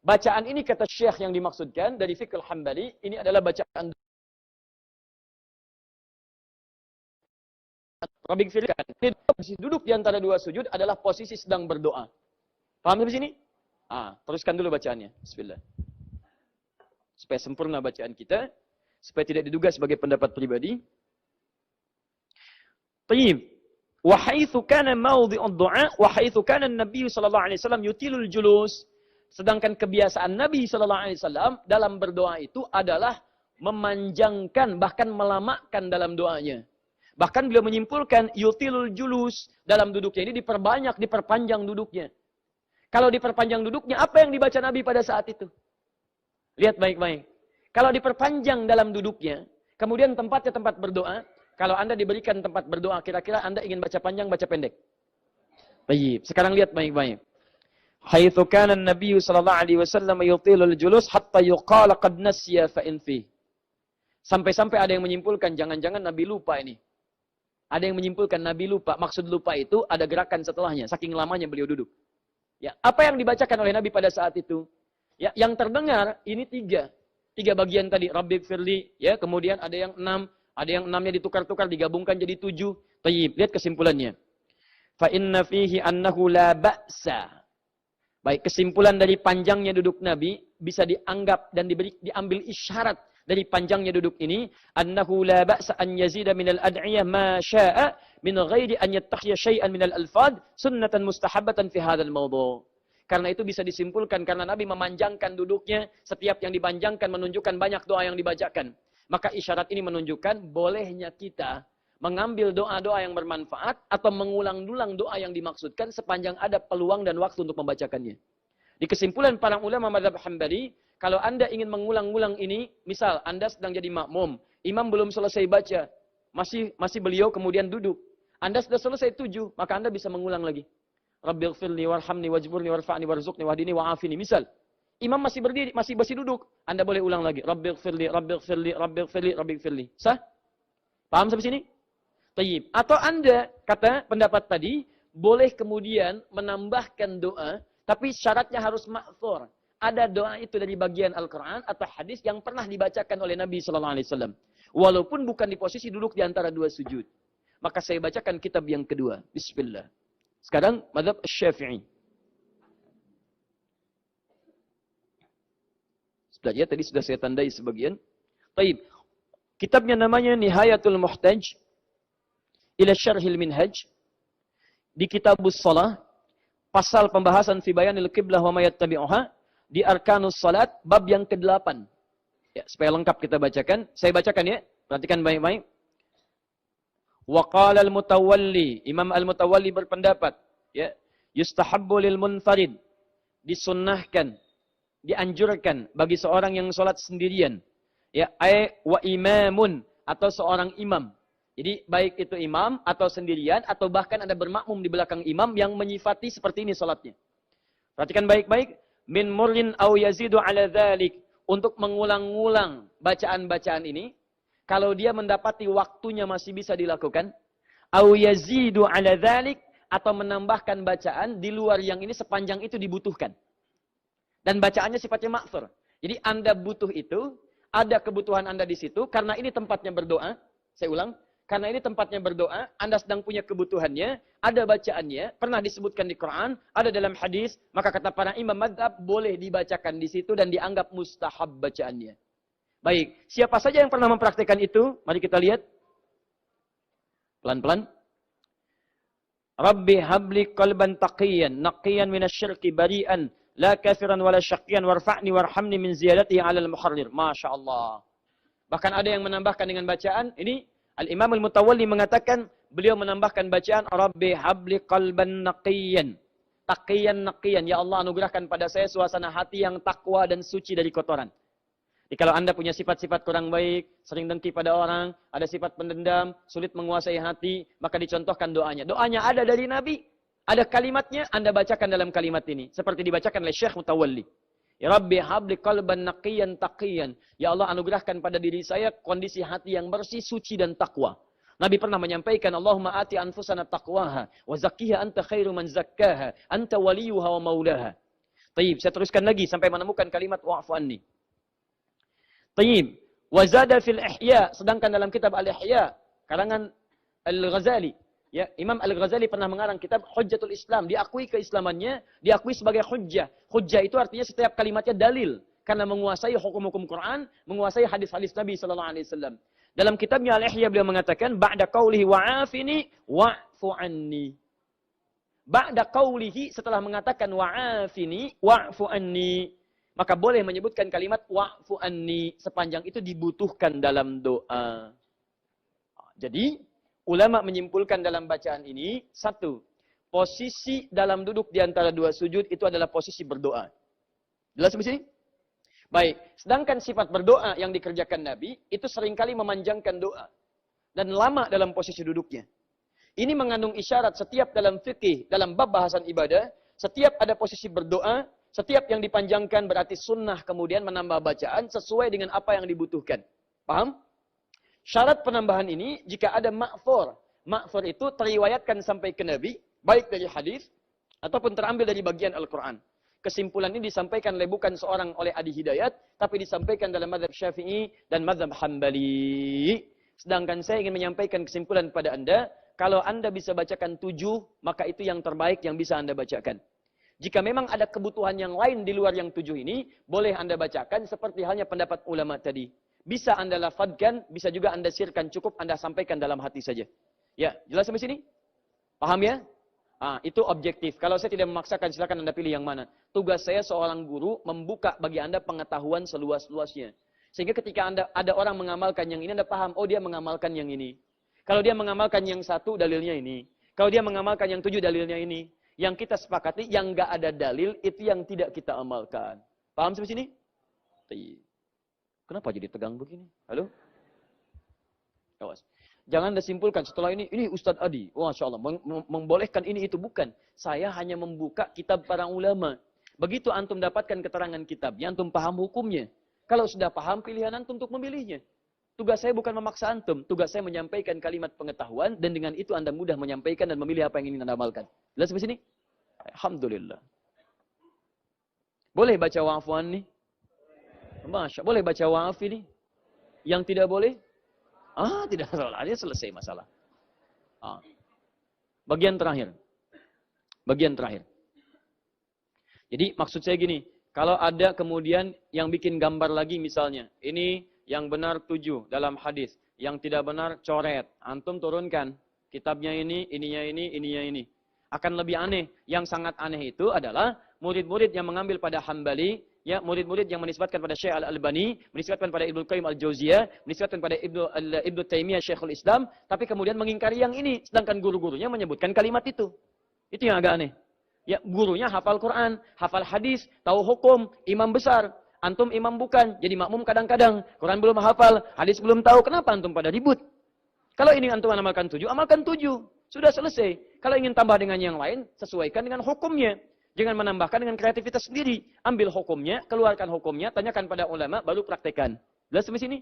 Bacaan ini kata Syekh yang dimaksudkan dari Fiqh Al-Hambali, ini adalah bacaan Rabbighfirli. Posisi duduk di antara 2 sujud adalah posisi sedang berdoa. Paham sampai sini? Teruskan dulu bacaannya. Bismillah. Supaya sempurna bacaan kita, supaya tidak diduga sebagai pendapat pribadi. Tayyib. Wa haitsu kana mawdhi'ud du'a wa haitsu kana an-nabiy sallallahu alaihi wasallam yutilul julus. Sedangkan kebiasaan Nabi sallallahu alaihi wasallam dalam berdoa itu adalah memanjangkan bahkan melamakan dalam doanya. Bahkan beliau menyimpulkan yutilul julus, dalam duduknya ini diperpanjang duduknya. Kalau diperpanjang duduknya, apa yang dibaca Nabi pada saat itu? Lihat baik-baik. Kalau diperpanjang dalam duduknya, kemudian tempatnya tempat berdoa, kalau Anda diberikan tempat berdoa, kira-kira Anda ingin baca panjang, baca pendek? Baik. Sekarang lihat baik-baik. Haitsu kana an-nabiy sallallahu alaihi wasallam yutilul julus hatta yuqala qad nasiya fa in fi. Sampai-sampai ada yang menyimpulkan jangan-jangan Nabi lupa ini. Ada yang menyimpulkan Nabi lupa. Maksud lupa itu ada gerakan setelahnya. Saking lamanya beliau duduk. Ya, apa yang dibacakan oleh Nabi pada saat itu? Ya, yang terdengar ini 3 bagian tadi. Rabbighfirli. Ya, kemudian ada yang 6. Ada yang 6-nya ditukar-tukar, digabungkan jadi 7. Tayyib. Lihat kesimpulannya. Fa inna fihi annahu la ba'sa. Baik, kesimpulan dari panjangnya duduk Nabi bisa dianggap dan diambil isyarat dari panjangnya duduk ini, annahu la ba'sa an yazida minal ad'iyah ma sya'a min ghairi an yattakhya syai'an minal alfad sunnatan mustahabatan fi hadzal mawdu'. Karena itu bisa disimpulkan karena Nabi memanjangkan duduknya, setiap yang dipanjangkan menunjukkan banyak doa yang dibacakan. Maka isyarat ini menunjukkan bolehnya kita mengambil doa-doa yang bermanfaat atau mengulang-ulang doa yang dimaksudkan sepanjang ada peluang dan waktu untuk membacakannya. Di kesimpulan para ulama mazhab Hambali, kalau Anda ingin mengulang-ulang ini, misal Anda sedang jadi makmum, imam belum selesai baca, masih beliau kemudian duduk. Anda sudah selesai 7, maka Anda bisa mengulang lagi. Rabbighfirli warhamni wajburni warfa'ni warzuqni wahdini wa'afini. Misal, imam masih berdiri, masih duduk, Anda boleh ulang lagi. Rabbighfirli, Rabbighfirli, Rabbighfirli, Rabbighfirli. Sah? Paham sampai sini? Tayyib. Atau Anda, kata pendapat tadi, boleh kemudian menambahkan doa, tapi syaratnya harus ma'thur. Ada doa itu dari bagian Al-Quran atau hadis yang pernah dibacakan oleh Nabi SAW. Walaupun bukan di posisi duduk di antara dua sujud. Maka saya bacakan kitab yang kedua. Bismillah. Sekarang, mazhab Syafi'i. Sudah ya, tadi sudah saya tandai sebagian. Taib. Kitabnya namanya Nihayatul Muhtaj ila Syarhil Minhaj. Di Kitabus Shalah. Pasal pembahasan fi bayanil qiblah wa ma yattabi'uha di Arkanus Salat bab yang ke-8. Ya, supaya lengkap kita bacakan. Saya bacakan ya. Perhatikan baik-baik. Wa qala al-Mutawalli, Imam al-Mutawalli berpendapat, ya, yustahabbu lil munfarid, disunnahkan, dianjurkan bagi seorang yang salat sendirian. Ya, wa imamun, atau seorang imam. Jadi baik itu imam atau sendirian atau bahkan ada bermakmum di belakang imam yang menyifati seperti ini salatnya. Perhatikan baik-baik, min murrin aw yazidu ala dzalik, untuk mengulang-ulang bacaan-bacaan ini kalau dia mendapati waktunya masih bisa dilakukan, aw yazidu ala dzalik, atau menambahkan bacaan di luar yang ini sepanjang itu dibutuhkan. Dan bacaannya sifatnya ma'thur. Jadi Anda butuh itu, ada kebutuhan Anda di situ karena ini tempatnya berdoa. Saya ulang, karena ini tempatnya berdoa, Anda sedang punya kebutuhannya, ada bacaannya, pernah disebutkan di Quran, ada dalam hadis, maka kata para imam mazhab boleh dibacakan di situ dan dianggap mustahab bacaannya. Baik, siapa saja yang pernah mempraktikkan itu? Mari kita lihat. Pelan-pelan. Rabbi habli qalban taqiyan, naqiyan minasyirki bari'an, la kafiran wala syaqqiyan, warfa'ni warhamni min ziyadatihi 'alal muharrir. Masya Allah. Bahkan ada yang menambahkan dengan bacaan, ini Al-Imam Al-Mutawalli mengatakan, beliau menambahkan bacaan, Rabbi habli qalban naqiyan. Taqiyan naqiyan. Ya Allah, anugerahkan pada saya suasana hati yang takwa dan suci dari kotoran. Jadi kalau Anda punya sifat-sifat kurang baik, sering dengki pada orang, ada sifat pendendam, sulit menguasai hati, maka dicontohkan doanya. Doanya ada dari Nabi, ada kalimatnya, Anda bacakan dalam kalimat ini. Seperti dibacakan oleh Syekh Mutawalli. Ya Rabbi habli qalban naqiyan taqiyan. Ya Allah, anugerahkan pada diri saya kondisi hati yang bersih, suci dan takwa. Nabi pernah menyampaikan, Allahumma ati anfusana taqwaha wa zakkiha anta khairu man zakkaha, anta waliyuha wa maulaha. Taib, saya teruskan lagi sampai menemukan kalimat wa'fu anni. Taib, wa zada fil ihya, sedangkan dalam kitab Al-Ihya karangan Al-Ghazali, ya, Imam Al-Ghazali pernah mengarang kitab Hujjatul Islam, diakui keislamannya, diakui sebagai hujjah. Hujjah itu artinya setiap kalimatnya dalil karena menguasai hukum-hukum Quran, menguasai hadis-hadis Nabi sallallahu alaihi wasallam. Dalam kitabnya Al-Ihya beliau mengatakan ba'da qaulihi wa'afini wa'fu anni. Ba'da qaulihi, setelah mengatakan wa'afini wa'fu anni, maka boleh menyebutkan kalimat wa'fu anni sepanjang itu dibutuhkan dalam doa. Jadi ulama menyimpulkan dalam bacaan ini, satu, posisi dalam duduk di antara dua sujud itu adalah posisi berdoa. Jelas di sini? Baik, sedangkan sifat berdoa yang dikerjakan Nabi, itu seringkali memanjangkan doa. Dan lama dalam posisi duduknya. Ini mengandung isyarat setiap dalam fikih, dalam bab bahasan ibadah, setiap ada posisi berdoa, setiap yang dipanjangkan berarti sunnah kemudian menambah bacaan sesuai dengan apa yang dibutuhkan. Paham? Syarat penambahan ini jika ada ma'thur. Ma'thur itu teriwayatkan sampai ke Nabi, baik dari hadis ataupun terambil dari bagian Al-Quran. Kesimpulan ini disampaikan oleh bukan seorang oleh Adi Hidayat, tapi disampaikan dalam mazhab Syafi'i dan mazhab Hambali. Sedangkan saya ingin menyampaikan kesimpulan kepada Anda, kalau Anda bisa bacakan 7, maka itu yang terbaik yang bisa Anda bacakan. Jika memang ada kebutuhan yang lain di luar yang 7 ini, boleh Anda bacakan seperti halnya pendapat ulama tadi. Bisa Anda lafadkan, bisa juga Anda sirkan, cukup Anda sampaikan dalam hati saja. Ya, jelas sampai sini? Paham ya? Itu objektif. Kalau saya tidak memaksakan, silakan Anda pilih yang mana. Tugas saya seorang guru membuka bagi Anda pengetahuan seluas-luasnya. Sehingga ketika ada orang mengamalkan yang ini, Anda paham, oh dia mengamalkan yang ini. Kalau dia mengamalkan yang 1, dalilnya ini. Kalau dia mengamalkan yang 7, dalilnya ini. Yang kita sepakati, yang nggak ada dalil, itu yang tidak kita amalkan. Paham sampai sini? Kenapa jadi tegang begini? Halo? Awas. Jangan Anda simpulkan setelah ini Ustadz Adi. Masya Allah, membolehkan ini itu. Bukan. Saya hanya membuka kitab para ulama. Begitu antum dapatkan keterangan kitabnya, antum paham hukumnya. Kalau sudah paham, pilihan antum untuk memilihnya. Tugas saya bukan memaksa antum. Tugas saya menyampaikan kalimat pengetahuan, dan dengan itu Anda mudah menyampaikan dan memilih apa yang ingin Anda amalkan. Jelas sampai sini? Alhamdulillah. Boleh baca wa'afu anni? Masya, boleh baca wa'afi nih? Yang tidak boleh? Tidak salah. Dia selesai masalah. Bagian terakhir. Bagian terakhir. Jadi maksud saya gini, kalau ada kemudian yang bikin gambar lagi misalnya, ini yang benar 7 dalam hadis, yang tidak benar coret. Antum turunkan kitabnya ini, ininya ini, ininya ini. Akan lebih aneh. Yang sangat aneh itu adalah murid-murid yang mengambil pada Hambali, ya, murid-murid yang menisbatkan pada Syekh Al-Albani, menisbatkan pada Ibnu Qayyim Al-Jauziyah, menisbatkan pada Ibnu Taimiyah Syekhul Islam, tapi kemudian mengingkari yang ini, sedangkan guru-gurunya menyebutkan kalimat itu. Itu yang agak aneh. Ya, gurunya hafal Quran, hafal hadis, tahu hukum, imam besar. Antum imam bukan, jadi makmum kadang-kadang. Quran belum hafal, hadis belum tahu, kenapa antum pada ribut? Kalau ini antum amalkan 7, amalkan 7. Sudah selesai. Kalau ingin tambah dengan yang lain, sesuaikan dengan hukumnya. Jangan menambahkan dengan kreativitas sendiri. Ambil hukumnya, keluarkan hukumnya, tanyakan pada ulama, baru praktekan. Jelas sampai sini?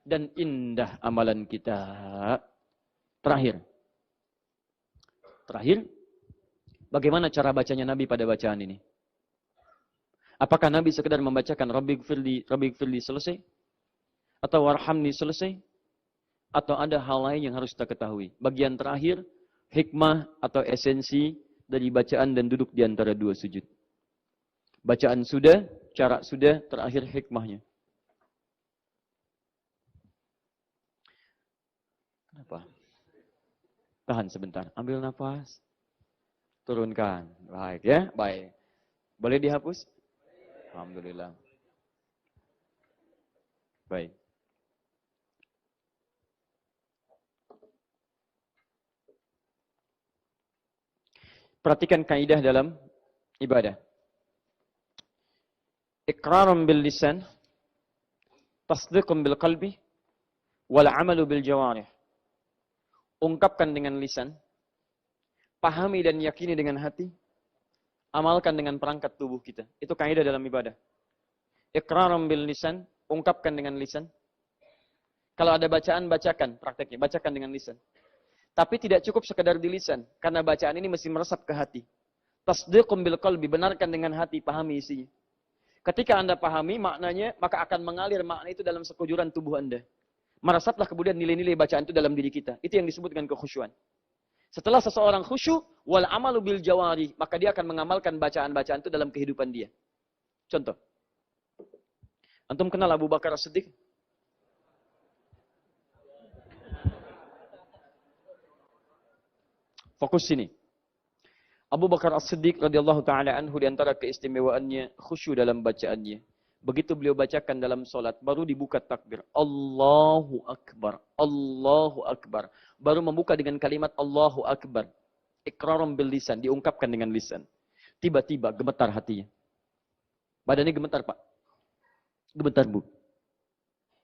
Dan indah amalan kita. Terakhir. Bagaimana cara bacanya Nabi pada bacaan ini? Apakah Nabi sekedar membacakan Rabbighfirli selesai? Atau warhamni selesai? Atau ada hal lain yang harus kita ketahui? Bagian terakhir, hikmah atau esensi dari bacaan dan duduk di antara dua sujud. Bacaan sudah, cara sudah, terakhir hikmahnya. Kenapa? Tahan sebentar, ambil nafas. Turunkan. Baik ya, baik. Boleh dihapus? Alhamdulillah. Baik. Perhatikan kaidah dalam ibadah. Iqrarun bil lisan, tasdiqun bil qalbi, wal amalu bil jawarih. Ungkapkan dengan lisan, pahami dan yakini dengan hati, amalkan dengan perangkat tubuh kita. Itu kaidah dalam ibadah. Iqrarun bil lisan, ungkapkan dengan lisan. Kalau ada bacaan, bacakan prakteknya, bacakan dengan lisan. Tapi tidak cukup sekadar di lisan, karena bacaan ini mesti meresap ke hati. Tasdiqun bil qalbi, benarkan dengan hati, pahami isinya. Ketika Anda pahami maknanya, maka akan mengalir makna itu dalam sekujuran tubuh Anda. Meresaplah kemudian nilai-nilai bacaan itu dalam diri kita. Itu yang disebut dengan kekhusyuan. Setelah seseorang khusyuk, wal amalu bil jawari, maka dia akan mengamalkan bacaan-bacaan itu dalam kehidupan dia. Contoh. Antum kenal Abu Bakar As-Siddiq? Fokus sini. Abu Bakar As-Siddiq radhiyallahu taala anhu, di antara keistimewaannya khusyuk dalam bacaannya. Begitu beliau bacakan dalam solat, baru dibuka takbir. Allahu Akbar. Allahu Akbar. Baru membuka dengan kalimat Allahu Akbar. Iqrarum bil lisan, diungkapkan dengan lisan. Tiba-tiba gemetar hatinya. Badannya gemetar, Pak. Gemetar, Bu.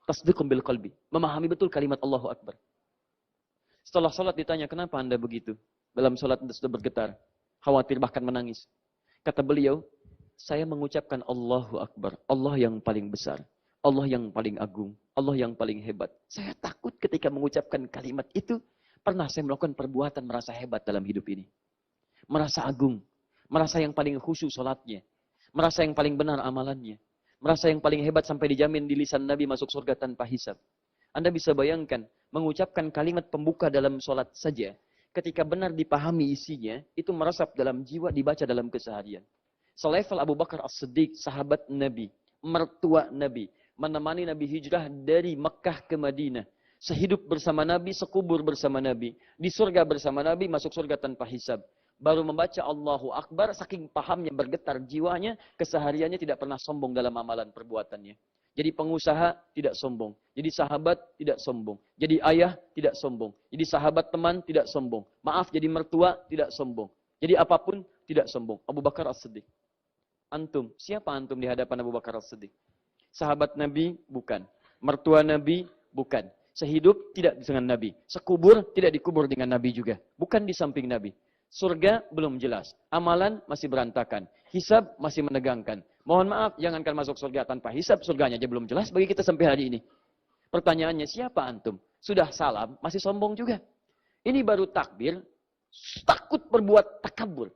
Tasdiqum bil qalbi. Memahami betul kalimat Allahu Akbar. Setelah solat ditanya, kenapa Anda begitu? Dalam solat Anda sudah bergetar. Khawatir bahkan menangis. Kata beliau, saya mengucapkan Allahu Akbar. Allah yang paling besar. Allah yang paling agung. Allah yang paling hebat. Saya takut ketika mengucapkan kalimat itu. Pernah saya melakukan perbuatan merasa hebat dalam hidup ini. Merasa agung. Merasa yang paling khusyuk solatnya. Merasa yang paling benar amalannya. Merasa yang paling hebat sampai dijamin di lisan Nabi masuk surga tanpa hisab. Anda bisa bayangkan, mengucapkan kalimat pembuka dalam solat saja. Ketika benar dipahami isinya, itu meresap dalam jiwa, dibaca dalam keseharian. Selevel Abu Bakar As-Siddiq, sahabat Nabi, mertua Nabi, menemani Nabi hijrah dari Mekah ke Madinah. Sehidup bersama Nabi, sekubur bersama Nabi. Di surga bersama Nabi, masuk surga tanpa hisab. Baru membaca Allahu Akbar, saking pahamnya, bergetar jiwanya, kesehariannya tidak pernah sombong dalam amalan perbuatannya. Jadi pengusaha tidak sombong. Jadi sahabat tidak sombong. Jadi ayah tidak sombong. Jadi sahabat teman tidak sombong. Maaf, jadi mertua tidak sombong. Jadi apapun tidak sombong. Abu Bakar As-Siddiq. Antum, siapa antum di hadapan Abu Bakar As-Siddiq? Sahabat Nabi? Bukan. Mertua Nabi? Bukan. Sehidup tidak dengan Nabi. Sekubur tidak dikubur dengan Nabi juga. Bukan di samping Nabi. Surga belum jelas. Amalan masih berantakan. Hisab masih menegangkan. Mohon maaf, jangankan masuk surga tanpa hisab, surganya aja belum jelas bagi kita sampai hari ini. Pertanyaannya, siapa antum? Sudah salam, masih sombong juga. Ini baru takbir, takut berbuat takabur.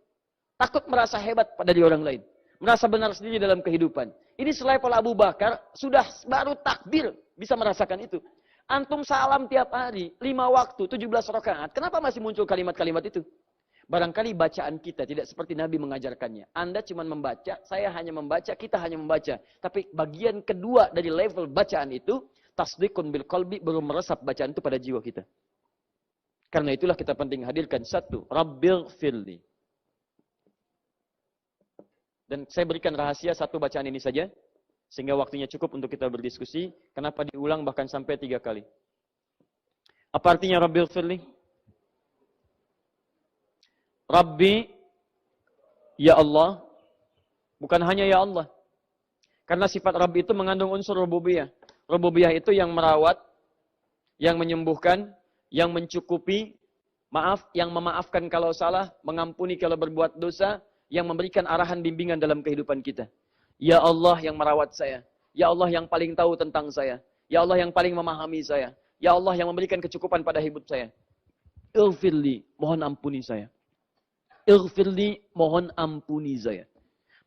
Takut merasa hebat pada diri orang lain. Merasa benar sendiri dalam kehidupan. Ini selevel Abu Bakar, sudah baru takbir, bisa merasakan itu. Antum salam tiap hari, 5 waktu, 17 rakaat. Kenapa masih muncul kalimat-kalimat itu? Barangkali bacaan kita tidak seperti Nabi mengajarkannya. Anda cuma membaca, saya hanya membaca, kita hanya membaca. Tapi bagian kedua dari level bacaan itu, tasdiqun bil qalbi, baru meresap bacaan itu pada jiwa kita. Karena itulah kita penting hadirkan satu, Rabbil firli. Dan saya berikan rahasia satu bacaan ini saja, sehingga waktunya cukup untuk kita berdiskusi. Kenapa diulang bahkan sampai 3 kali? Apa artinya Rabbil firli? Rabbi, ya Allah, bukan hanya ya Allah. Karena sifat Rabbi itu mengandung unsur rububiyah. Rububiyah itu yang merawat, yang menyembuhkan, yang mencukupi, yang memaafkan kalau salah, mengampuni kalau berbuat dosa, yang memberikan arahan bimbingan dalam kehidupan kita. Ya Allah yang merawat saya. Ya Allah yang paling tahu tentang saya. Ya Allah yang paling memahami saya. Ya Allah yang memberikan kecukupan pada hidup saya. Ighfirli, mohon ampuni saya. Ighfirli, mohon ampuni saya.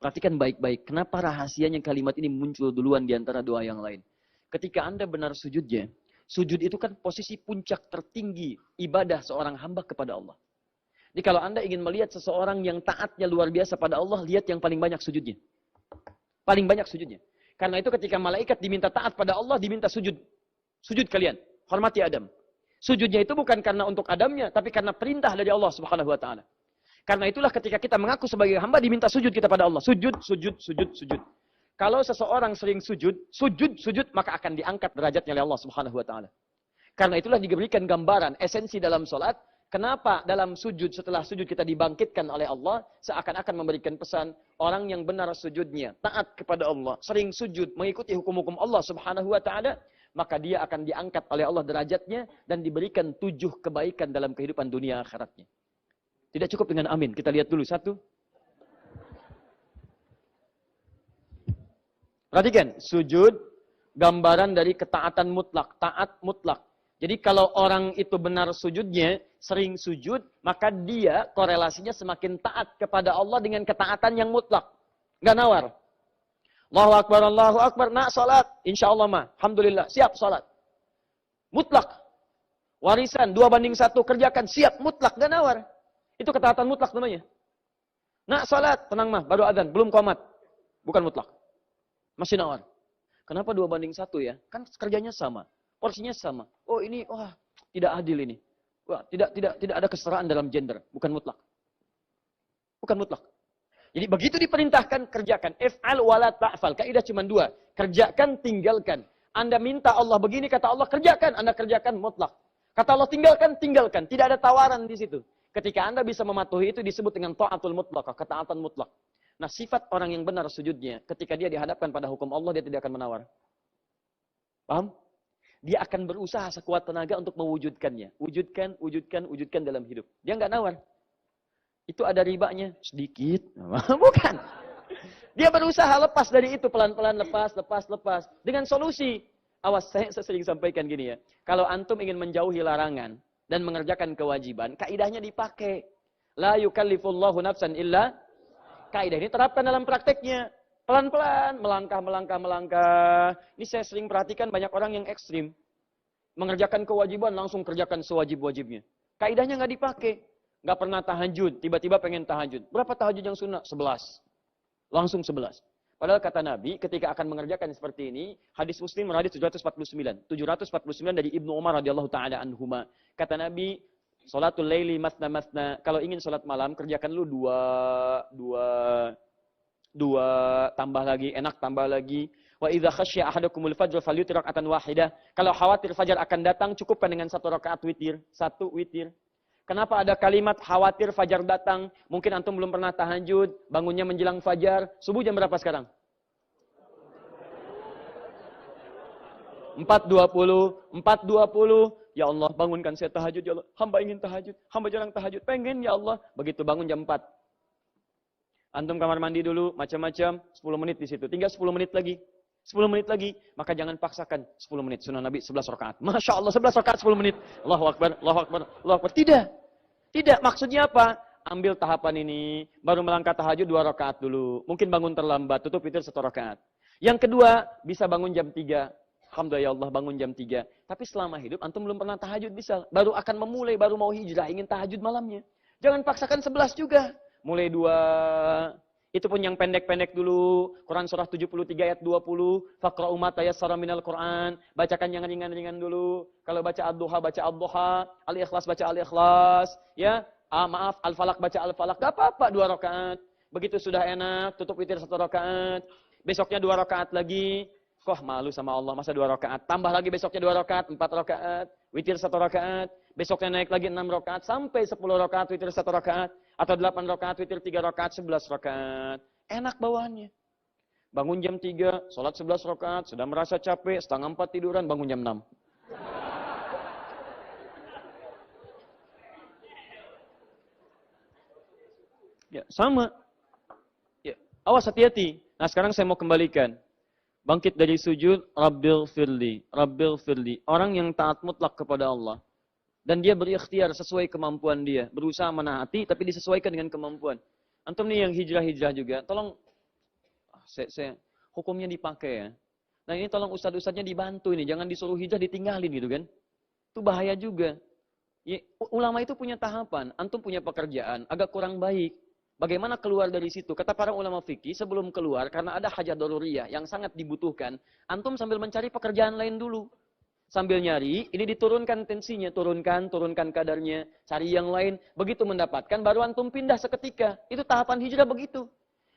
Perhatikan baik-baik. Kenapa rahasianya kalimat ini muncul duluan di antara doa yang lain? Ketika Anda benar sujudnya, sujud itu kan posisi puncak tertinggi ibadah seorang hamba kepada Allah. Jadi kalau Anda ingin melihat seseorang yang taatnya luar biasa pada Allah, lihat yang paling banyak sujudnya. Paling banyak sujudnya. Karena itu ketika malaikat diminta taat pada Allah, diminta sujud. Sujud kalian. Hormati Adam. Sujudnya itu bukan karena untuk Adamnya, tapi karena perintah dari Allah Subhanahu wa Ta'ala. Karena itulah ketika kita mengaku sebagai hamba, diminta sujud kita pada Allah. Sujud, sujud, sujud, sujud. Kalau seseorang sering sujud, maka akan diangkat derajatnya oleh Allah Subhanahu wa Ta'ala. Karena itulah diberikan gambaran, esensi dalam sholat. Kenapa dalam sujud, setelah sujud kita dibangkitkan oleh Allah, seakan-akan memberikan pesan, orang yang benar sujudnya, taat kepada Allah, sering sujud, mengikuti hukum-hukum Allah Subhanahu wa Ta'ala, maka dia akan diangkat oleh Allah derajatnya, dan diberikan 7 kebaikan dalam kehidupan dunia akhiratnya. Tidak cukup dengan amin. Kita lihat dulu. 1. Perhatikan. Sujud, gambaran dari ketaatan mutlak. Taat mutlak. Jadi kalau orang itu benar sujudnya, sering sujud, maka dia korelasinya semakin taat kepada Allah dengan ketaatan yang mutlak. Nggak nawar. Allahu Akbar, Allahu Akbar. Nak salat. Insya Allah mah. Alhamdulillah. Siap salat. Mutlak. Warisan 2:1. Kerjakan. Siap. Mutlak. Nggak nawar. Itu ketaatan mutlak namanya. Nak salat, tenang mah, baru adzan, belum qomat. Bukan mutlak. Masih nawar. Kenapa 2:1 ya? Kan kerjanya sama, porsinya sama. Oh ini, wah, tidak adil ini. Wah, tidak ada kesetaraan dalam gender, bukan mutlak. Bukan mutlak. Jadi begitu diperintahkan, kerjakan. If'al wala ta'fal. Kaidah cuma 2. Kerjakan, tinggalkan. Anda minta Allah begini, kata Allah kerjakan, Anda kerjakan mutlak. Kata Allah tinggalkan, tinggalkan. Tidak ada tawaran di situ. Ketika Anda bisa mematuhi itu disebut dengan ta'atul mutlak, ketaatan mutlak. Nah, sifat orang yang benar sujudnya, ketika dia dihadapkan pada hukum Allah, dia tidak akan menawar. Paham? Dia akan berusaha sekuat tenaga untuk mewujudkannya. Wujudkan dalam hidup. Dia nggak nawar. Itu ada ribanya sedikit. Bukan. Dia berusaha lepas dari itu, pelan-pelan lepas. Dengan solusi. Awas, saya sering sampaikan gini ya. Kalau antum ingin menjauhi larangan, dan mengerjakan kewajiban, kaidahnya dipakai. La yukallifullahu nafsan illa. Kaidah ini terapkan dalam prakteknya. Pelan-pelan, melangkah. Ini saya sering perhatikan banyak orang yang ekstrim. Mengerjakan kewajiban, langsung kerjakan sewajib-wajibnya. Kaidahnya nggak dipakai. Nggak pernah tahajud, tiba-tiba pengen tahajud. Berapa tahajud yang sunnah? 11. Langsung 11. Padahal kata Nabi, ketika akan mengerjakan seperti ini, hadis Muslim hadis 749. 749 dari Ibnu Umar radhiyallahu taala anhuma. Kata Nabi, salatul laili masna. Kalau ingin salat malam, kerjakan dulu dua, tambah lagi, enak tambah lagi. Wa idza khasyya ahadukumul fajr falyutir raka'atan wahidah. Kalau khawatir fajar akan datang, cukupkan dengan 1 rakaat witir. 1 witir. Kenapa ada kalimat khawatir fajar datang? Mungkin antum belum pernah tahajud, bangunnya menjelang fajar. Subuh jam berapa sekarang? 4.20. Ya Allah, bangunkan saya tahajud ya Allah. Hamba ingin tahajud. Hamba jarang tahajud. Pengen ya Allah. Begitu bangun jam 4. Antum kamar mandi dulu, macam-macam. 10 menit di situ. Tinggal 10 menit lagi. 10 menit lagi. Maka jangan paksakan 10 menit. Sunnah Nabi 11 rakaat. Masya Allah, 11 rakaat 10 menit. Allahu Akbar, Allahu Akbar, Allahu Akbar. Tidak. Tidak, maksudnya apa? Ambil tahapan ini, baru melangkah tahajud 2 rakaat dulu. Mungkin bangun terlambat, tutup witir 1 rakaat. Yang kedua, bisa bangun jam 3. Alhamdulillah ya Allah bangun jam 3. Tapi selama hidup, antum belum pernah tahajud bisa. Baru akan memulai, baru mau hijrah, ingin tahajud malamnya. Jangan paksakan 11 juga. Mulai 2. Itu pun yang pendek-pendek dulu. Quran surah 73 ayat 20. Faqra'u ma tayassara minal Quran. Bacakan yang ringan-ringan dulu. Kalau baca ad-duha, baca ad-duha. Al-ikhlas, baca al-ikhlas. Ya, maaf, al-falak, baca al-falak. Gak apa-apa 2 rakaat. Begitu sudah enak, tutup witir 1 rakaat. Besoknya 2 rakaat lagi. Kok malu sama Allah, masa 2 rakaat. Tambah lagi besoknya 2 rakaat, 4 rakaat. Witir 1 rakaat. Besoknya naik lagi 6 rakaat. Sampai 10 rakaat, witir 1 rakaat. Atau 8 rakaat, witir 3 rakaat, 11 rakaat. Enak bawaannya. Bangun jam 3, sholat 11 rakaat. Sudah merasa capek, setengah 4 tiduran, bangun jam 6. Ya, sama. Ya, awas hati-hati. Nah, sekarang saya mau kembalikan. Bangkit dari sujud, Rabbil firli, Rabbil firli. Orang yang taat mutlak kepada Allah. Dan dia berikhtiar sesuai kemampuan dia. Berusaha menaati, tapi disesuaikan dengan kemampuan. Antum nih yang hijrah-hijrah juga, tolong, hukumnya dipakai ya. Nah ini tolong ustadz-ustadznya dibantu ini. Jangan disuruh hijrah, ditinggalin gitu kan. Itu bahaya juga. Ya, ulama itu punya tahapan. Antum punya pekerjaan, agak kurang baik. Bagaimana keluar dari situ? Kata para ulama fikih, sebelum keluar, karena ada hajat daruriyah yang sangat dibutuhkan, antum sambil mencari pekerjaan lain dulu. Sambil nyari, ini diturunkan tensinya, turunkan kadarnya, cari yang lain. Begitu mendapatkan, baru antum pindah seketika. Itu tahapan hijrah begitu.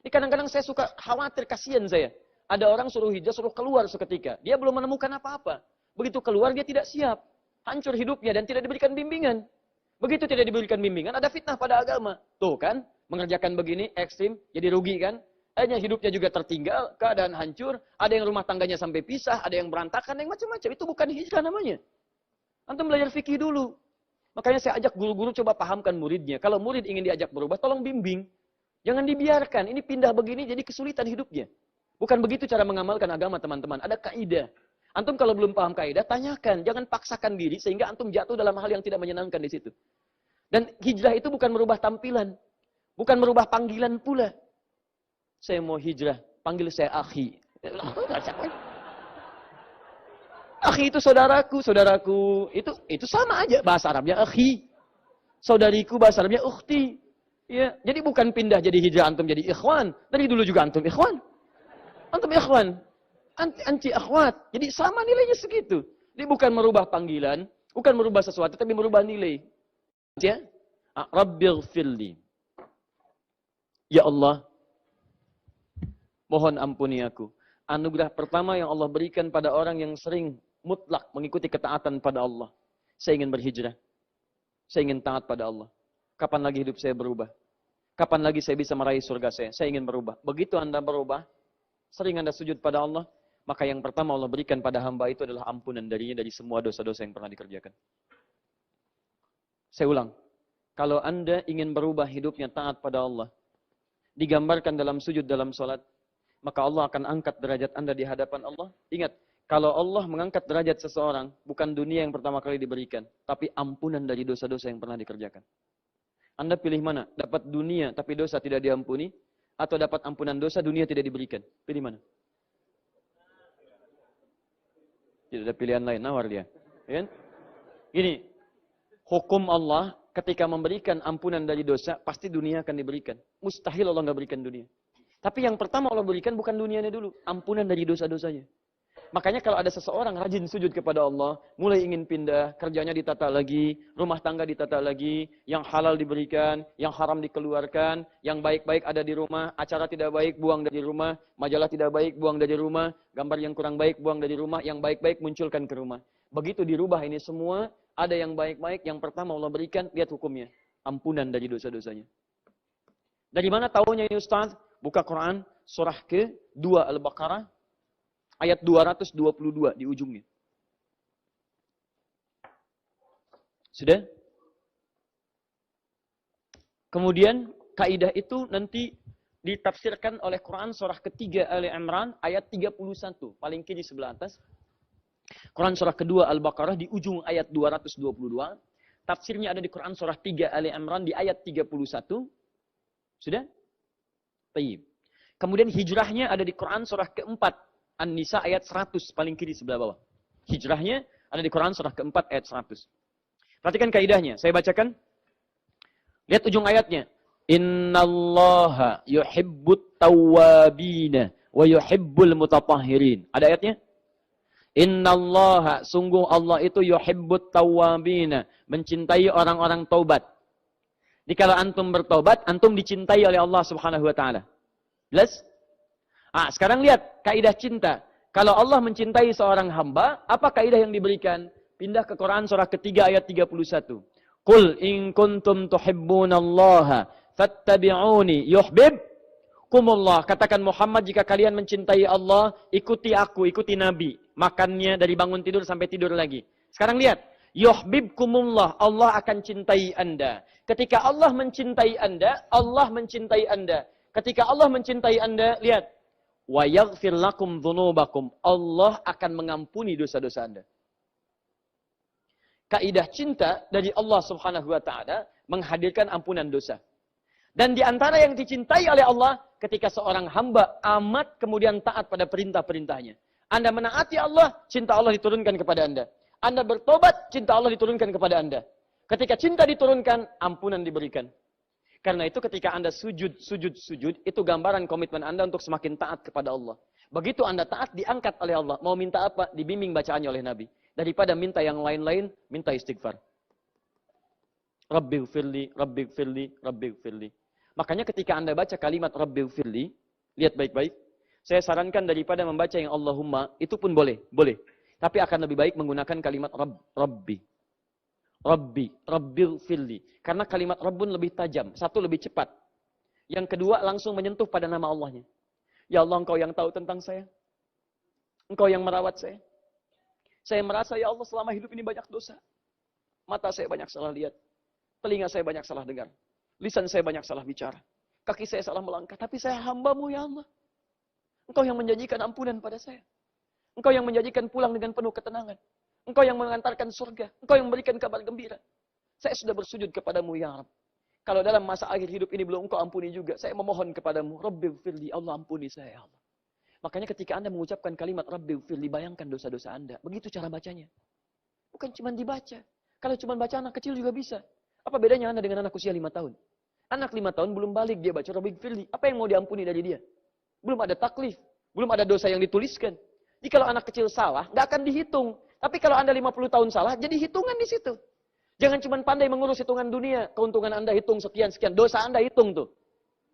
Ini kadang-kadang saya suka khawatir, kasihan saya. Ada orang suruh hijrah, suruh keluar seketika. Dia belum menemukan apa-apa. Begitu keluar, dia tidak siap. Hancur hidupnya dan tidak diberikan bimbingan. Begitu tidak diberikan bimbingan, ada fitnah pada agama. Tuh kan, mengerjakan begini, ekstrim, jadi rugi kan. Akhirnya hidupnya juga tertinggal, keadaan hancur. Ada yang rumah tangganya sampai pisah, ada yang berantakan, ada yang macam-macam. Itu bukan hijrah namanya. Antum belajar fikih dulu. Makanya saya ajak guru-guru coba pahamkan muridnya. Kalau murid ingin diajak berubah, tolong bimbing. Jangan dibiarkan, ini pindah begini jadi kesulitan hidupnya. Bukan begitu cara mengamalkan agama teman-teman. Ada kaidah. Antum kalau belum paham kaidah, tanyakan. Jangan paksakan diri sehingga antum jatuh dalam hal yang tidak menyenangkan di situ. Dan hijrah itu bukan merubah tampilan. Bukan merubah panggilan pula. Saya mau hijrah, panggil saya akhi. Akhi itu saudaraku, saudaraku. Itu sama aja bahasa Arabnya akhi. Saudariku bahasa Arabnya ukhti. Ya, jadi bukan pindah jadi hijrah antum jadi ikhwan. Dari dulu juga antum ikhwan. Antum ikhwan. Anti akhwat. Jadi sama nilainya segitu. Jadi bukan merubah panggilan, bukan merubah sesuatu, tapi merubah nilai. Ya, Rabbil firli. Ya Allah, mohon ampuni aku. Anugerah pertama yang Allah berikan pada orang yang sering mutlak mengikuti ketaatan pada Allah. Saya ingin berhijrah. Saya ingin taat pada Allah. Kapan lagi hidup saya berubah? Kapan lagi saya bisa meraih surga saya? Saya ingin berubah. Begitu Anda berubah, sering Anda sujud pada Allah, maka yang pertama Allah berikan pada hamba itu adalah ampunan darinya dari semua dosa-dosa yang pernah dikerjakan. Saya ulang. Kalau Anda ingin berubah hidupnya taat pada Allah, digambarkan dalam sujud dalam salat, maka Allah akan angkat derajat Anda di hadapan Allah. Ingat, kalau Allah mengangkat derajat seseorang, bukan dunia yang pertama kali diberikan, tapi ampunan dari dosa-dosa yang pernah dikerjakan. Anda pilih mana? Dapat dunia tapi dosa tidak diampuni, atau dapat ampunan dosa dunia tidak diberikan? Pilih mana? Tidak ada pilihan lain, nawar dia. Ya? Gini, hukum Allah ketika memberikan ampunan dari dosa, pasti dunia akan diberikan. Mustahil Allah nggak berikan dunia. Tapi yang pertama Allah berikan bukan dunianya dulu, ampunan dari dosa-dosanya. Makanya kalau ada seseorang rajin sujud kepada Allah, mulai ingin pindah, kerjanya ditata lagi, rumah tangga ditata lagi, yang halal diberikan, yang haram dikeluarkan, yang baik-baik ada di rumah, acara tidak baik buang dari rumah, majalah tidak baik buang dari rumah, gambar yang kurang baik buang dari rumah, yang baik-baik munculkan ke rumah. Begitu dirubah ini semua, Ada yang baik-baik, yang pertama Allah berikan, lihat hukumnya. Ampunan dari dosa-dosanya. Dari mana tahunya ini Ustaz? Buka Quran, surah ke-2 Al-Baqarah, ayat 222 di ujungnya. Sudah? Kemudian, kaidah itu nanti ditafsirkan oleh Quran surah ketiga Ali Imran, ayat 31. Paling kiri sebelah atas. Quran surah kedua Al-Baqarah di ujung ayat 222. Tafsirnya ada di Quran surah 3 Ali Imran di ayat 31. Sudah? Baik. Kemudian hijrahnya ada di Quran surah keempat An-Nisa ayat 100 paling kiri sebelah bawah. Hijrahnya ada di Quran surah keempat ayat 100. Perhatikan kaidahnya. Saya bacakan. Lihat ujung ayatnya. Innallaha yuhibbut tawwabina wa yuhibbul mutatahhirin. Ada ayatnya? Innallaha, sungguh Allah itu yuhibbut tawwabina, mencintai orang-orang taubat. Jadi kalau antum bertobat, antum dicintai oleh Allah Subhanahu wa taala. Jelas? Sekarang lihat kaidah cinta. Kalau Allah mencintai seorang hamba, apa kaidah yang diberikan? Pindah ke Quran surah ketiga ayat 31. Qul in kuntum tuhibbunallaha fattabi'uni yuhibbukumullah. Katakan Muhammad, jika kalian mencintai Allah, ikuti aku, ikuti Nabi. Makannya dari bangun tidur sampai tidur lagi. Sekarang lihat. Yuhibbukumullah, Allah akan cintai Anda. Ketika Allah mencintai Anda, Allah mencintai Anda. Ketika Allah mencintai Anda, lihat. Wa yaghfir lakum dzunubakum. Allah akan mengampuni dosa-dosa Anda. Kaidah cinta dari Allah Subhanahu wa taala menghadirkan ampunan dosa. Dan di antara yang dicintai oleh Allah, ketika seorang hamba amat kemudian taat pada perintah-perintahnya. Anda menaati Allah, cinta Allah diturunkan kepada Anda. Anda bertobat, cinta Allah diturunkan kepada Anda. Ketika cinta diturunkan, ampunan diberikan. Karena itu ketika Anda sujud, itu gambaran komitmen Anda untuk semakin taat kepada Allah. Begitu Anda taat, diangkat oleh Allah. Mau minta apa? Dibimbing bacaannya oleh Nabi. Daripada minta yang lain-lain, minta istighfar. Rabbighfirli, Rabbighfirli, Rabbighfirli. Makanya ketika Anda baca kalimat Rabbighfirli, lihat baik-baik. Saya sarankan daripada membaca yang Allahumma, itu pun boleh. Tapi akan lebih baik menggunakan kalimat Rabbi. Rabbighfirli. Karena kalimat Rabbun lebih tajam. Satu, lebih cepat. Yang kedua, langsung menyentuh pada nama Allahnya. Ya Allah, Engkau yang tahu tentang saya. Engkau yang merawat saya. Saya merasa, ya Allah, selama hidup ini banyak dosa. Mata saya banyak salah lihat. Telinga saya banyak salah dengar. Lisan saya banyak salah bicara. Kaki saya salah melangkah. Tapi saya hamba-Mu, ya Allah. Engkau yang menjanjikan ampunan pada saya. Engkau yang menjanjikan pulang dengan penuh ketenangan. Engkau yang mengantarkan surga. Engkau yang memberikan kabar gembira. Saya sudah bersujud kepadamu, ya Rabb. Kalau dalam masa akhir hidup ini belum Engkau ampuni juga, saya memohon kepadamu, Rabbighfirli, Allah ampuni saya, ya Allah. Makanya ketika Anda mengucapkan kalimat Rabbighfirli, bayangkan dosa-dosa Anda. Begitu cara bacanya. Bukan cuma dibaca. Kalau cuma baca anak kecil juga bisa. Apa bedanya Anda dengan anak usia 5 tahun? Anak 5 tahun belum balik, dia baca Rabbighfirli. Apa yang mau diampuni dari dia? Belum ada taklif. Belum ada dosa yang dituliskan. Jadi kalau anak kecil salah, nggak akan dihitung. Tapi kalau Anda 50 tahun salah, jadi hitungan di situ. Jangan cuma pandai mengurus hitungan dunia. Keuntungan Anda hitung sekian-sekian. Dosa Anda hitung tuh.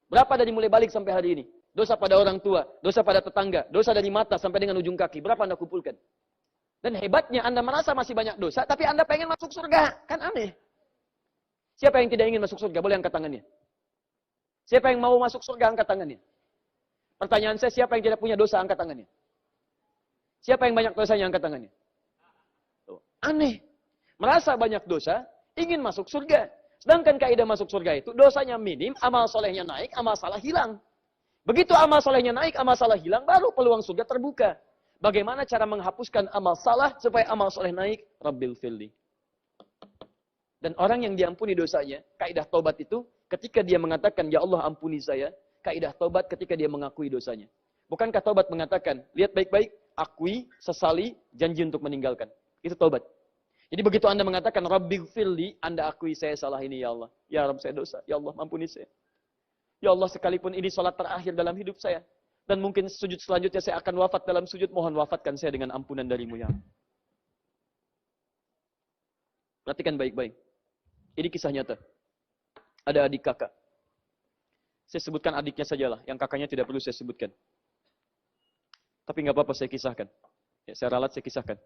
Berapa dari mulai balik sampai hari ini? Dosa pada orang tua, dosa pada tetangga, dosa dari mata sampai dengan ujung kaki. Berapa Anda kumpulkan? Dan hebatnya Anda merasa masih banyak dosa, tapi Anda pengen masuk surga. Kan aneh. Siapa yang tidak ingin masuk surga? Boleh angkat tangannya. Siapa yang mau masuk surga? Angkat tangannya. Pertanyaan saya, siapa yang tidak punya dosa? Angkat tangannya. Siapa yang banyak dosanya? Angkat tangannya. Tuh. Aneh. Merasa banyak dosa, ingin masuk surga. Sedangkan kaidah masuk surga itu, dosanya minim, amal solehnya naik, amal salah hilang. Begitu amal solehnya naik, amal salah hilang, baru peluang surga terbuka. Bagaimana cara menghapuskan amal salah supaya amal soleh naik? Rabbighfirli. Dan orang yang diampuni dosanya, kaidah taubat itu, ketika dia mengatakan, ya Allah ampuni saya, kaidah taubat ketika dia mengakui dosanya. Bukankah taubat mengatakan, lihat baik-baik, akui, sesali, janji untuk meninggalkan. Itu taubat. Jadi begitu Anda mengatakan, Rabbighfirli, Anda akui saya salah ini ya Allah. Ya Rabb saya dosa, ya Allah ampuni saya. Ya Allah sekalipun ini sholat terakhir dalam hidup saya. Dan mungkin sujud selanjutnya saya akan wafat dalam sujud, mohon wafatkan saya dengan ampunan darimu ya Allah. Perhatikan baik-baik. Ini kisah nyata. Ada adik kakak. Saya sebutkan adiknya sajalah, yang kakaknya tidak perlu saya sebutkan. Tapi nggak apa-apa saya kisahkan. Ya, saya ralat saya kisahkan.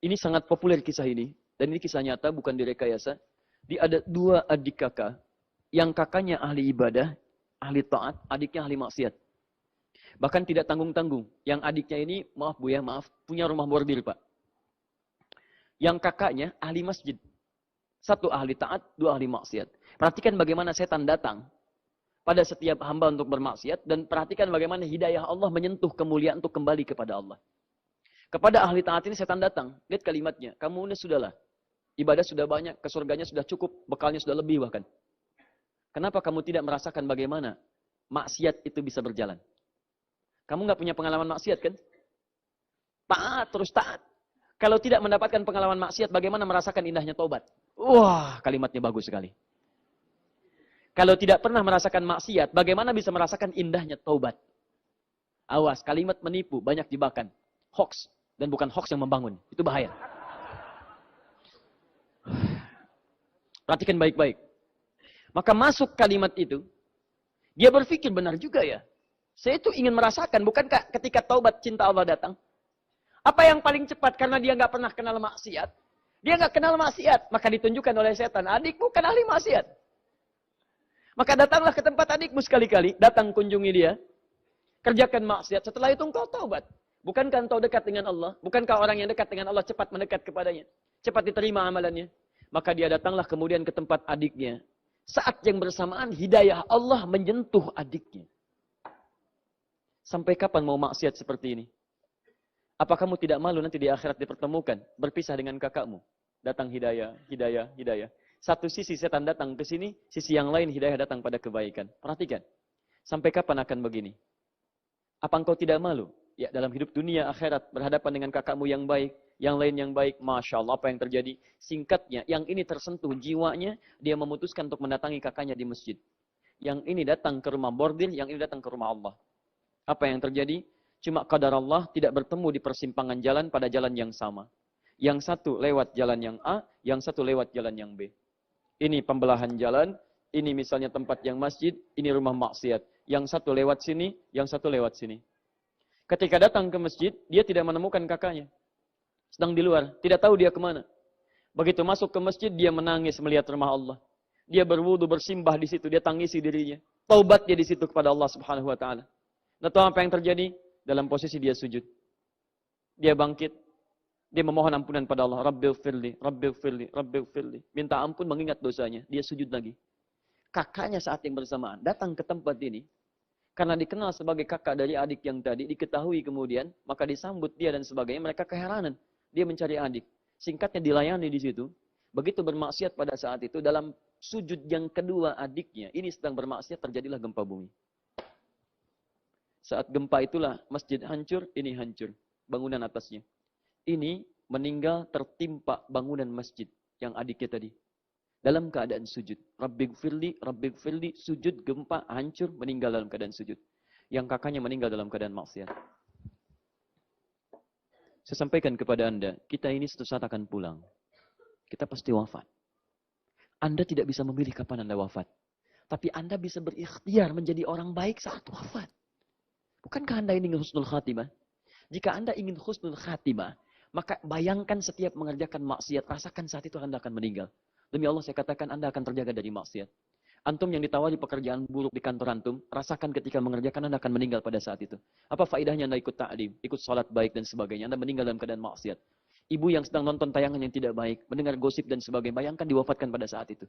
Ini sangat populer kisah ini. Dan ini kisah nyata, bukan direkayasa. Dia ada 2 adik kakak. Yang kakaknya ahli ibadah, ahli taat, adiknya ahli maksiat. Bahkan tidak tanggung-tanggung. Yang adiknya ini, maaf Bu ya, maaf, punya rumah bordil Pak. Yang kakaknya ahli masjid. 1 ahli taat, 2 ahli maksiat. Perhatikan bagaimana setan datang pada setiap hamba untuk bermaksiat. Dan perhatikan bagaimana hidayah Allah menyentuh kemuliaan untuk kembali kepada Allah. Kepada ahli taat ini setan datang. Lihat kalimatnya. Kamu ini sudahlah. Ibadah sudah banyak, ke surganya sudah cukup, bekalnya sudah lebih bahkan. Kenapa kamu tidak merasakan bagaimana maksiat itu bisa berjalan? Kamu nggak punya pengalaman maksiat kan? Taat, terus taat. Kalau tidak mendapatkan pengalaman maksiat, bagaimana merasakan indahnya taubat? Wah, kalimatnya bagus sekali. Kalau tidak pernah merasakan maksiat, bagaimana bisa merasakan indahnya taubat? Awas, kalimat menipu, banyak jebakan. Hoax, dan bukan hoax yang membangun. Itu bahaya. Perhatikan baik-baik. Maka masuk kalimat itu, dia berpikir benar juga ya. Saya itu ingin merasakan, bukankah ketika taubat cinta Allah datang? Apa yang paling cepat karena dia nggak pernah kenal maksiat? Dia nggak kenal maksiat, maka ditunjukkan oleh setan. Adik bukan ahli maksiat. Maka datanglah ke tempat adikmu sekali-kali, datang kunjungi dia. Kerjakan maksiat, setelah itu engkau taubat. Bukankah engkau dekat dengan Allah? Bukankah orang yang dekat dengan Allah cepat mendekat kepadanya? Cepat diterima amalannya? Maka dia datanglah kemudian ke tempat adiknya. Saat yang bersamaan hidayah Allah menyentuh adiknya. Sampai kapan mau maksiat seperti ini? Apa kamu tidak malu nanti di akhirat dipertemukan, berpisah dengan kakakmu? Datang hidayah, hidayah, hidayah. Satu sisi setan datang ke sini, sisi yang lain hidayah datang pada kebaikan. Perhatikan. Sampai kapan akan begini? Apa engkau tidak malu? Ya, dalam hidup dunia akhirat berhadapan dengan kakakmu yang baik, yang lain yang baik, Masya Allah, apa yang terjadi? Singkatnya, yang ini tersentuh jiwanya, dia memutuskan untuk mendatangi kakaknya di masjid. Yang ini datang ke rumah bordil, yang ini datang ke rumah Allah. Apa yang terjadi? Cuma qadar Allah tidak bertemu di persimpangan jalan pada jalan yang sama. Yang satu lewat jalan yang A, yang satu lewat jalan yang B. Ini pembelahan jalan, ini misalnya tempat yang masjid, ini rumah maksiat. Yang satu lewat sini, yang satu lewat sini. Ketika datang ke masjid, dia tidak menemukan kakaknya. Sedang di luar, tidak tahu dia kemana. Begitu masuk ke masjid, dia menangis melihat rumah Allah. Dia berwudu, bersimbah di situ, dia tangisi dirinya. Taubat dia di situ kepada Allah Subhanahu wa taala. Nah, tahu apa yang terjadi? Dalam posisi dia sujud. Dia bangkit. Dia memohon ampunan pada Allah. Rabbil firli, Rabbil firli, Rabbil firli. Minta ampun mengingat dosanya. Dia sujud lagi. Kakaknya saat yang bersamaan datang ke tempat ini. Karena dikenal sebagai kakak dari adik yang tadi, diketahui kemudian, maka disambut dia dan sebagainya. Mereka keheranan. Dia mencari adik. Singkatnya dilayani di situ. Begitu bermaksiat pada saat itu, dalam sujud yang kedua adiknya, ini sedang bermaksiat, terjadilah gempa bumi. Saat gempa itulah masjid hancur, ini hancur. Bangunan atasnya. Ini meninggal tertimpa bangunan masjid yang adiknya tadi. Dalam keadaan sujud. Rabbighfirli, Rabbighfirli, sujud, gempa, hancur, meninggal dalam keadaan sujud. Yang kakaknya meninggal dalam keadaan maksiat. Saya sampaikan kepada Anda, kita ini suatu saat akan pulang. Kita pasti wafat. Anda tidak bisa memilih kapan Anda wafat. Tapi Anda bisa berikhtiar menjadi orang baik saat wafat. Bukankah Anda ingin husnul khatimah? Jika Anda ingin husnul khatimah, maka bayangkan setiap mengerjakan maksiat, rasakan saat itu Anda akan meninggal. Demi Allah saya katakan Anda akan terjaga dari maksiat. Antum yang ditawari pekerjaan buruk di kantor antum, rasakan ketika mengerjakan Anda akan meninggal pada saat itu. Apa faedahnya Anda ikut ta'lim, ikut salat baik dan sebagainya, Anda meninggal dalam keadaan maksiat. Ibu yang sedang nonton tayangan yang tidak baik, mendengar gosip dan sebagainya, bayangkan diwafatkan pada saat itu.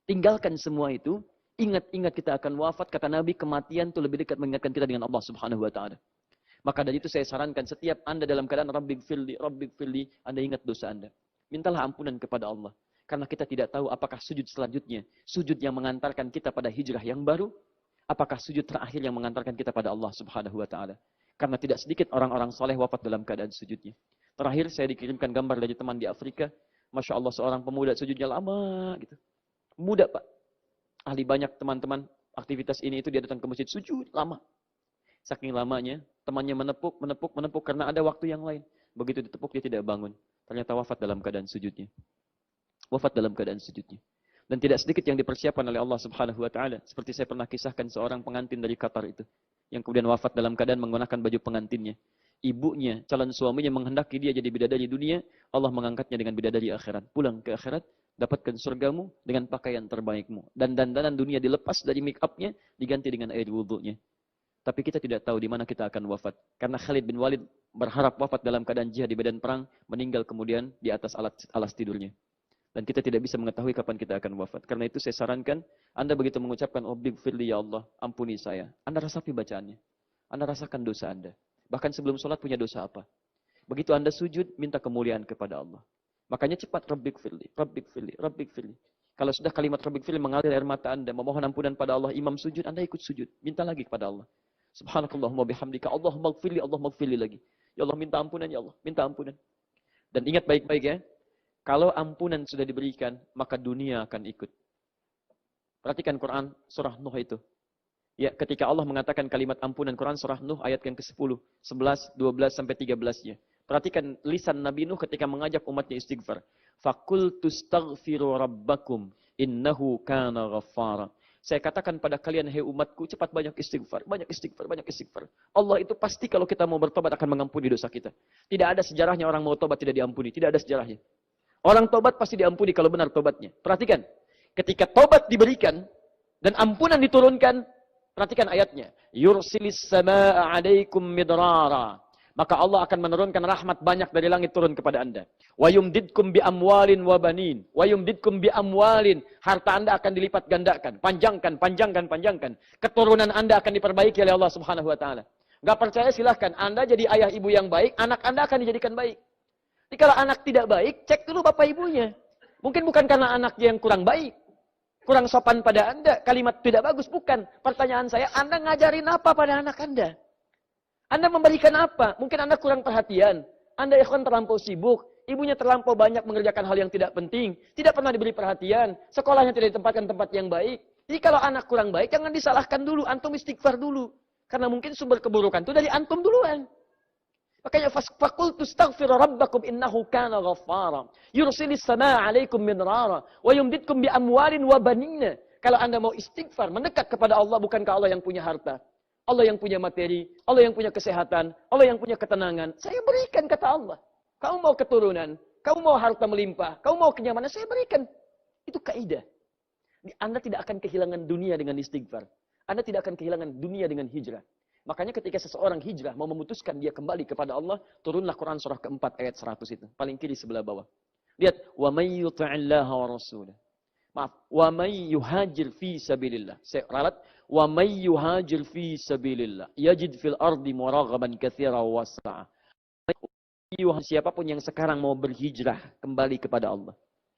Tinggalkan semua itu, ingat-ingat kita akan wafat, kata Nabi, kematian itu lebih dekat mengingatkan kita dengan Allah Subhanahu wa taala. Maka dari itu saya sarankan setiap Anda dalam keadaan Rabbighfirli, Rabbighfirli, Anda ingat dosa Anda. Mintalah ampunan kepada Allah. Karena kita tidak tahu apakah sujud selanjutnya, sujud yang mengantarkan kita pada hijrah yang baru, apakah sujud terakhir yang mengantarkan kita pada Allah Subhanahu wa taala. Karena tidak sedikit orang-orang soleh wafat dalam keadaan sujudnya. Terakhir saya dikirimkan gambar dari teman di Afrika, Masya Allah seorang pemuda sujudnya lama gitu. Muda Pak. Ahli banyak teman-teman aktivitas ini itu dia datang ke masjid sujud lama. Saking lamanya, temannya menepuk karena ada waktu yang lain. Begitu ditepuk dia tidak bangun. Ternyata wafat dalam keadaan sujudnya. Wafat dalam keadaan sujudnya. Dan tidak sedikit yang dipersiapkan oleh Allah Subhanahu wa taala. Seperti saya pernah kisahkan seorang pengantin dari Qatar itu yang kemudian wafat dalam keadaan menggunakan baju pengantinnya. ibunya, calon suaminya menghendaki dia jadi bidadari dunia, Allah mengangkatnya dengan bidadari akhirat. Pulang ke akhirat, dapatkan surgamu dengan pakaian terbaikmu. Dan dandanan dunia dilepas dari make upnya, diganti dengan air wudhunya. Tapi kita tidak tahu di mana kita akan wafat. Karena Khalid bin Walid berharap wafat dalam keadaan jihad di medan perang, meninggal kemudian di atas alas tidurnya. Dan kita tidak bisa mengetahui kapan kita akan wafat. Karena itu saya sarankan, Anda begitu mengucapkan, Rabbighfirli ya Allah, ampuni saya. Anda rasapi bacaannya. Anda rasakan dosa Anda. Bahkan sebelum sholat punya dosa apa. Begitu Anda sujud, minta kemuliaan kepada Allah. Makanya cepat, Rabbighfirli, Rabbighfirli, Rabbighfirli. Kalau sudah kalimat Rabbighfirli mengalir air mata Anda, memohon ampunan pada Allah, imam sujud, Anda ikut sujud. Minta lagi kepada Allah. Subhanakallahumma bihamdika, Allahumma gfirli lagi. Ya Allah, minta ampunan, ya Allah, minta ampunan. Dan ingat baik-baik ya, kalau ampunan sudah diberikan, maka dunia akan ikut. Perhatikan Quran surah Nuh itu. Ya, ketika Allah mengatakan kalimat ampunan, Quran surah Nuh ayat yang ke-10, 11, 12 sampai 13-nya. Perhatikan lisan Nabi Nuh ketika mengajak umatnya istighfar. Faqultu astaghfiru rabbakum innahu kana ghaffara. Saya katakan pada kalian, hai umatku, cepat banyak istighfar, banyak istighfar, banyak istighfar. Allah itu pasti kalau kita mau bertobat akan mengampuni dosa kita. Tidak ada sejarahnya orang mau tobat tidak diampuni, tidak ada sejarahnya. Orang tobat pasti diampuni kalau benar tobatnya. Perhatikan, ketika tobat diberikan dan ampunan diturunkan, perhatikan ayatnya. Yursilis samaa'a 'alaikum midrara. Maka Allah akan menurunkan rahmat banyak dari langit turun kepada Anda. Wa yumdidkum bi amwalin wa banin. Wa yumdidkum bi amwalin. Harta Anda akan dilipat gandakan. Panjangkan. Keturunan Anda akan diperbaiki oleh Allah Subhanahu wa taala. Enggak percaya silahkan. Anda jadi ayah ibu yang baik, anak Anda akan dijadikan baik. Jadi kalau anak tidak baik, cek dulu bapak ibunya. Mungkin bukan karena anaknya yang kurang baik. Kurang sopan pada Anda, kalimat tidak bagus, bukan. Pertanyaan saya, Anda ngajarin apa pada anak Anda? Anda memberikan apa? Mungkin Anda kurang perhatian. Anda ikhwan terlampau sibuk. Ibunya terlampau banyak mengerjakan hal yang tidak penting. Tidak pernah diberi perhatian. Sekolahnya tidak ditempatkan tempat yang baik. Jadi kalau anak kurang baik, jangan disalahkan dulu. Antum istighfar dulu. Karena mungkin sumber keburukan itu dari antum duluan. Makanya faqultu astaghfiru rabbakum innahu kana ghaffara. Yursilis samaa'a 'alaikum midrara wa yumdidkum bi amwalin wa banina. Kalau Anda mau istighfar, mendekat kepada Allah, bukankah Allah yang punya harta? Allah yang punya materi, Allah yang punya kesehatan, Allah yang punya ketenangan. Saya berikan, kata Allah. Kamu mau keturunan, kamu mau harta melimpah, kamu mau kenyamanan, saya berikan. Itu kaidah. Anda tidak akan kehilangan dunia dengan istighfar. Anda tidak akan kehilangan dunia dengan hijrah. Makanya ketika seseorang hijrah mau memutuskan dia kembali kepada Allah, turunlah Quran surah keempat ayat 100 itu. Paling kiri sebelah bawah. Lihat, wa may yuti'illaha wa rasulah. Maaf, wa may yuhajir fi sabilillah. Saya ralat, wa may yuhajir fi sabilillah yajid fil ardi muraghaban katsira wa wasa'a. Siapapun yang sekarang mau berhijrah kembali kepada Allah,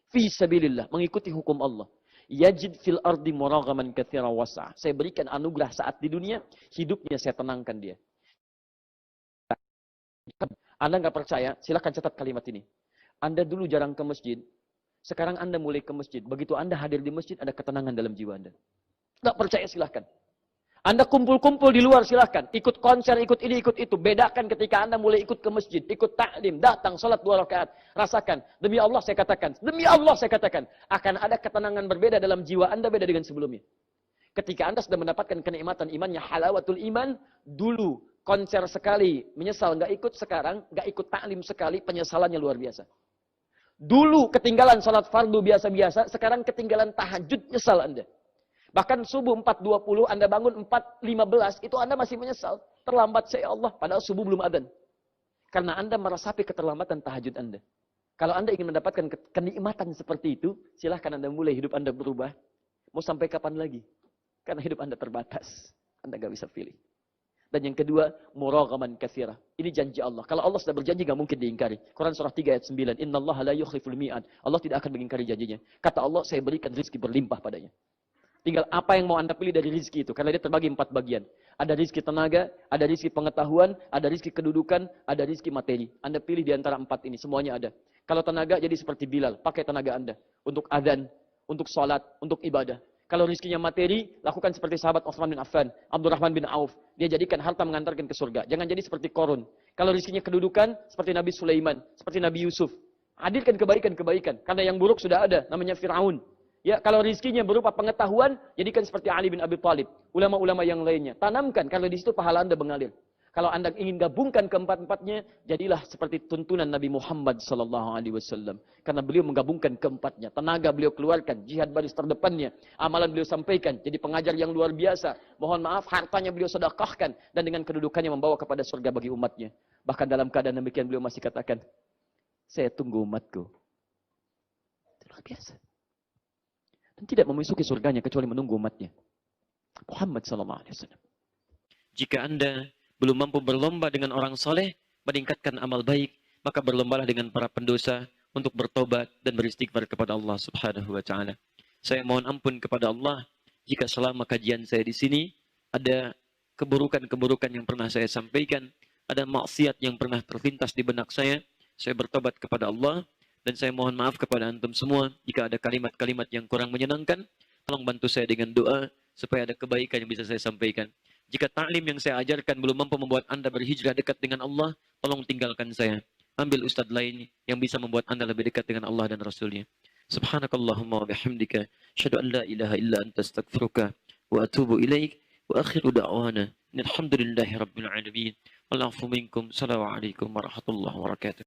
fi sabilillah, mengikuti hukum Allah, yajid fil ardi muraghaban katsira wa wasa'a. Saya berikan anugerah saat di dunia, hidupnya saya tenangkan dia. Anda nggak percaya? Silakan catat kalimat ini. Anda dulu jarang ke masjid. Sekarang Anda mulai ke masjid. Begitu Anda hadir di masjid, ada ketenangan dalam jiwa Anda. Tidak percaya, silahkan. Anda kumpul-kumpul di luar, silahkan. Ikut konser, ikut ini, ikut itu. Bedakan ketika Anda mulai ikut ke masjid. Ikut ta'lim, datang, sholat 2 rakaat. Rasakan. Demi Allah saya katakan. Demi Allah saya katakan. Akan ada ketenangan berbeda dalam jiwa Anda, beda dengan sebelumnya. Ketika Anda sudah mendapatkan kenikmatan imannya, halawatul iman, dulu konser sekali, menyesal, nggak ikut sekarang, nggak ikut ta'lim sekali, penyesalannya luar biasa. Dulu ketinggalan salat fardu biasa-biasa, sekarang ketinggalan tahajud, nyesal Anda. Bahkan subuh 4.20, Anda bangun 4.15, itu Anda masih menyesal. Terlambat saya Allah, padahal subuh belum adzan. Karena Anda merasapi keterlambatan tahajud Anda. Kalau Anda ingin mendapatkan kenikmatan seperti itu, silahkan Anda mulai hidup Anda berubah. Mau sampai kapan lagi? Karena hidup Anda terbatas. Anda nggak bisa pilih. Dan yang kedua, muraghaman katsira. Ini janji Allah. Kalau Allah sudah berjanji, nggak mungkin diingkari. Quran surah 3 ayat 9. Innallaha la yukhliful mi'ad. Allah tidak akan mengingkari janjinya. Kata Allah, saya berikan rizki berlimpah padanya. Tinggal apa yang mau Anda pilih dari rizki itu. Karena dia terbagi 4 bagian. Ada rizki tenaga, ada rizki pengetahuan, ada rizki kedudukan, ada rizki materi. Anda pilih di antara 4 ini. Semuanya ada. Kalau tenaga, jadi seperti Bilal. Pakai tenaga Anda. Untuk adzan, untuk sholat, untuk ibadah. Kalau rizkinya materi, lakukan seperti sahabat Utsman bin Affan, Abdurrahman bin Auf. Dia jadikan harta mengantarkan ke surga. Jangan jadi seperti Qarun. Kalau rizkinya kedudukan, seperti Nabi Sulaiman, seperti Nabi Yusuf. Hadirkan kebaikan-kebaikan. Karena yang buruk sudah ada, namanya Fir'aun. Ya, kalau rizkinya berupa pengetahuan, jadikan seperti Ali bin Abi Thalib. Ulama-ulama yang lainnya. Tanamkan, kalau di situ pahala Anda mengalir. Kalau Anda ingin gabungkan keempat-empatnya, jadilah seperti tuntunan Nabi Muhammad sallallahu alaihi wasallam. Karena beliau menggabungkan keempatnya. Tenaga beliau keluarkan, jihad baris terdepannya, amalan beliau sampaikan, jadi pengajar yang luar biasa. Mohon maaf, hartanya beliau sedekahkan dan dengan kedudukannya membawa kepada surga bagi umatnya. Bahkan dalam keadaan demikian beliau masih katakan, saya tunggu umatku. Itu luar biasa. Dan tidak memasuki surganya kecuali menunggu umatnya. Muhammad sallallahu alaihi wasallam. Jika Anda belum mampu berlomba dengan orang soleh, meningkatkan amal baik, maka berlombalah dengan para pendosa untuk bertobat dan beristighfar kepada Allah Subhanahu wa taala. Saya mohon ampun kepada Allah jika selama kajian saya di sini ada keburukan-keburukan yang pernah saya sampaikan, ada maksiat yang pernah terlintas di benak saya bertobat kepada Allah dan saya mohon maaf kepada antum semua jika ada kalimat-kalimat yang kurang menyenangkan. Tolong bantu saya dengan doa supaya ada kebaikan yang bisa saya sampaikan. Jika ta'lim yang saya ajarkan belum mampu membuat Anda berhijrah dekat dengan Allah, tolong tinggalkan saya. Ambil ustadz lain yang bisa membuat Anda lebih dekat dengan Allah dan Rasulnya. Subhanakallahumma wa bihamdika, asyhadu an la ilaha illa anta astaghfiruka wa atubu ilaik, wa akhiru da'wana alhamdulillahi rabbil alamin. Wal afu minkum. Assalamualaikum warahmatullahi wabarakatuh.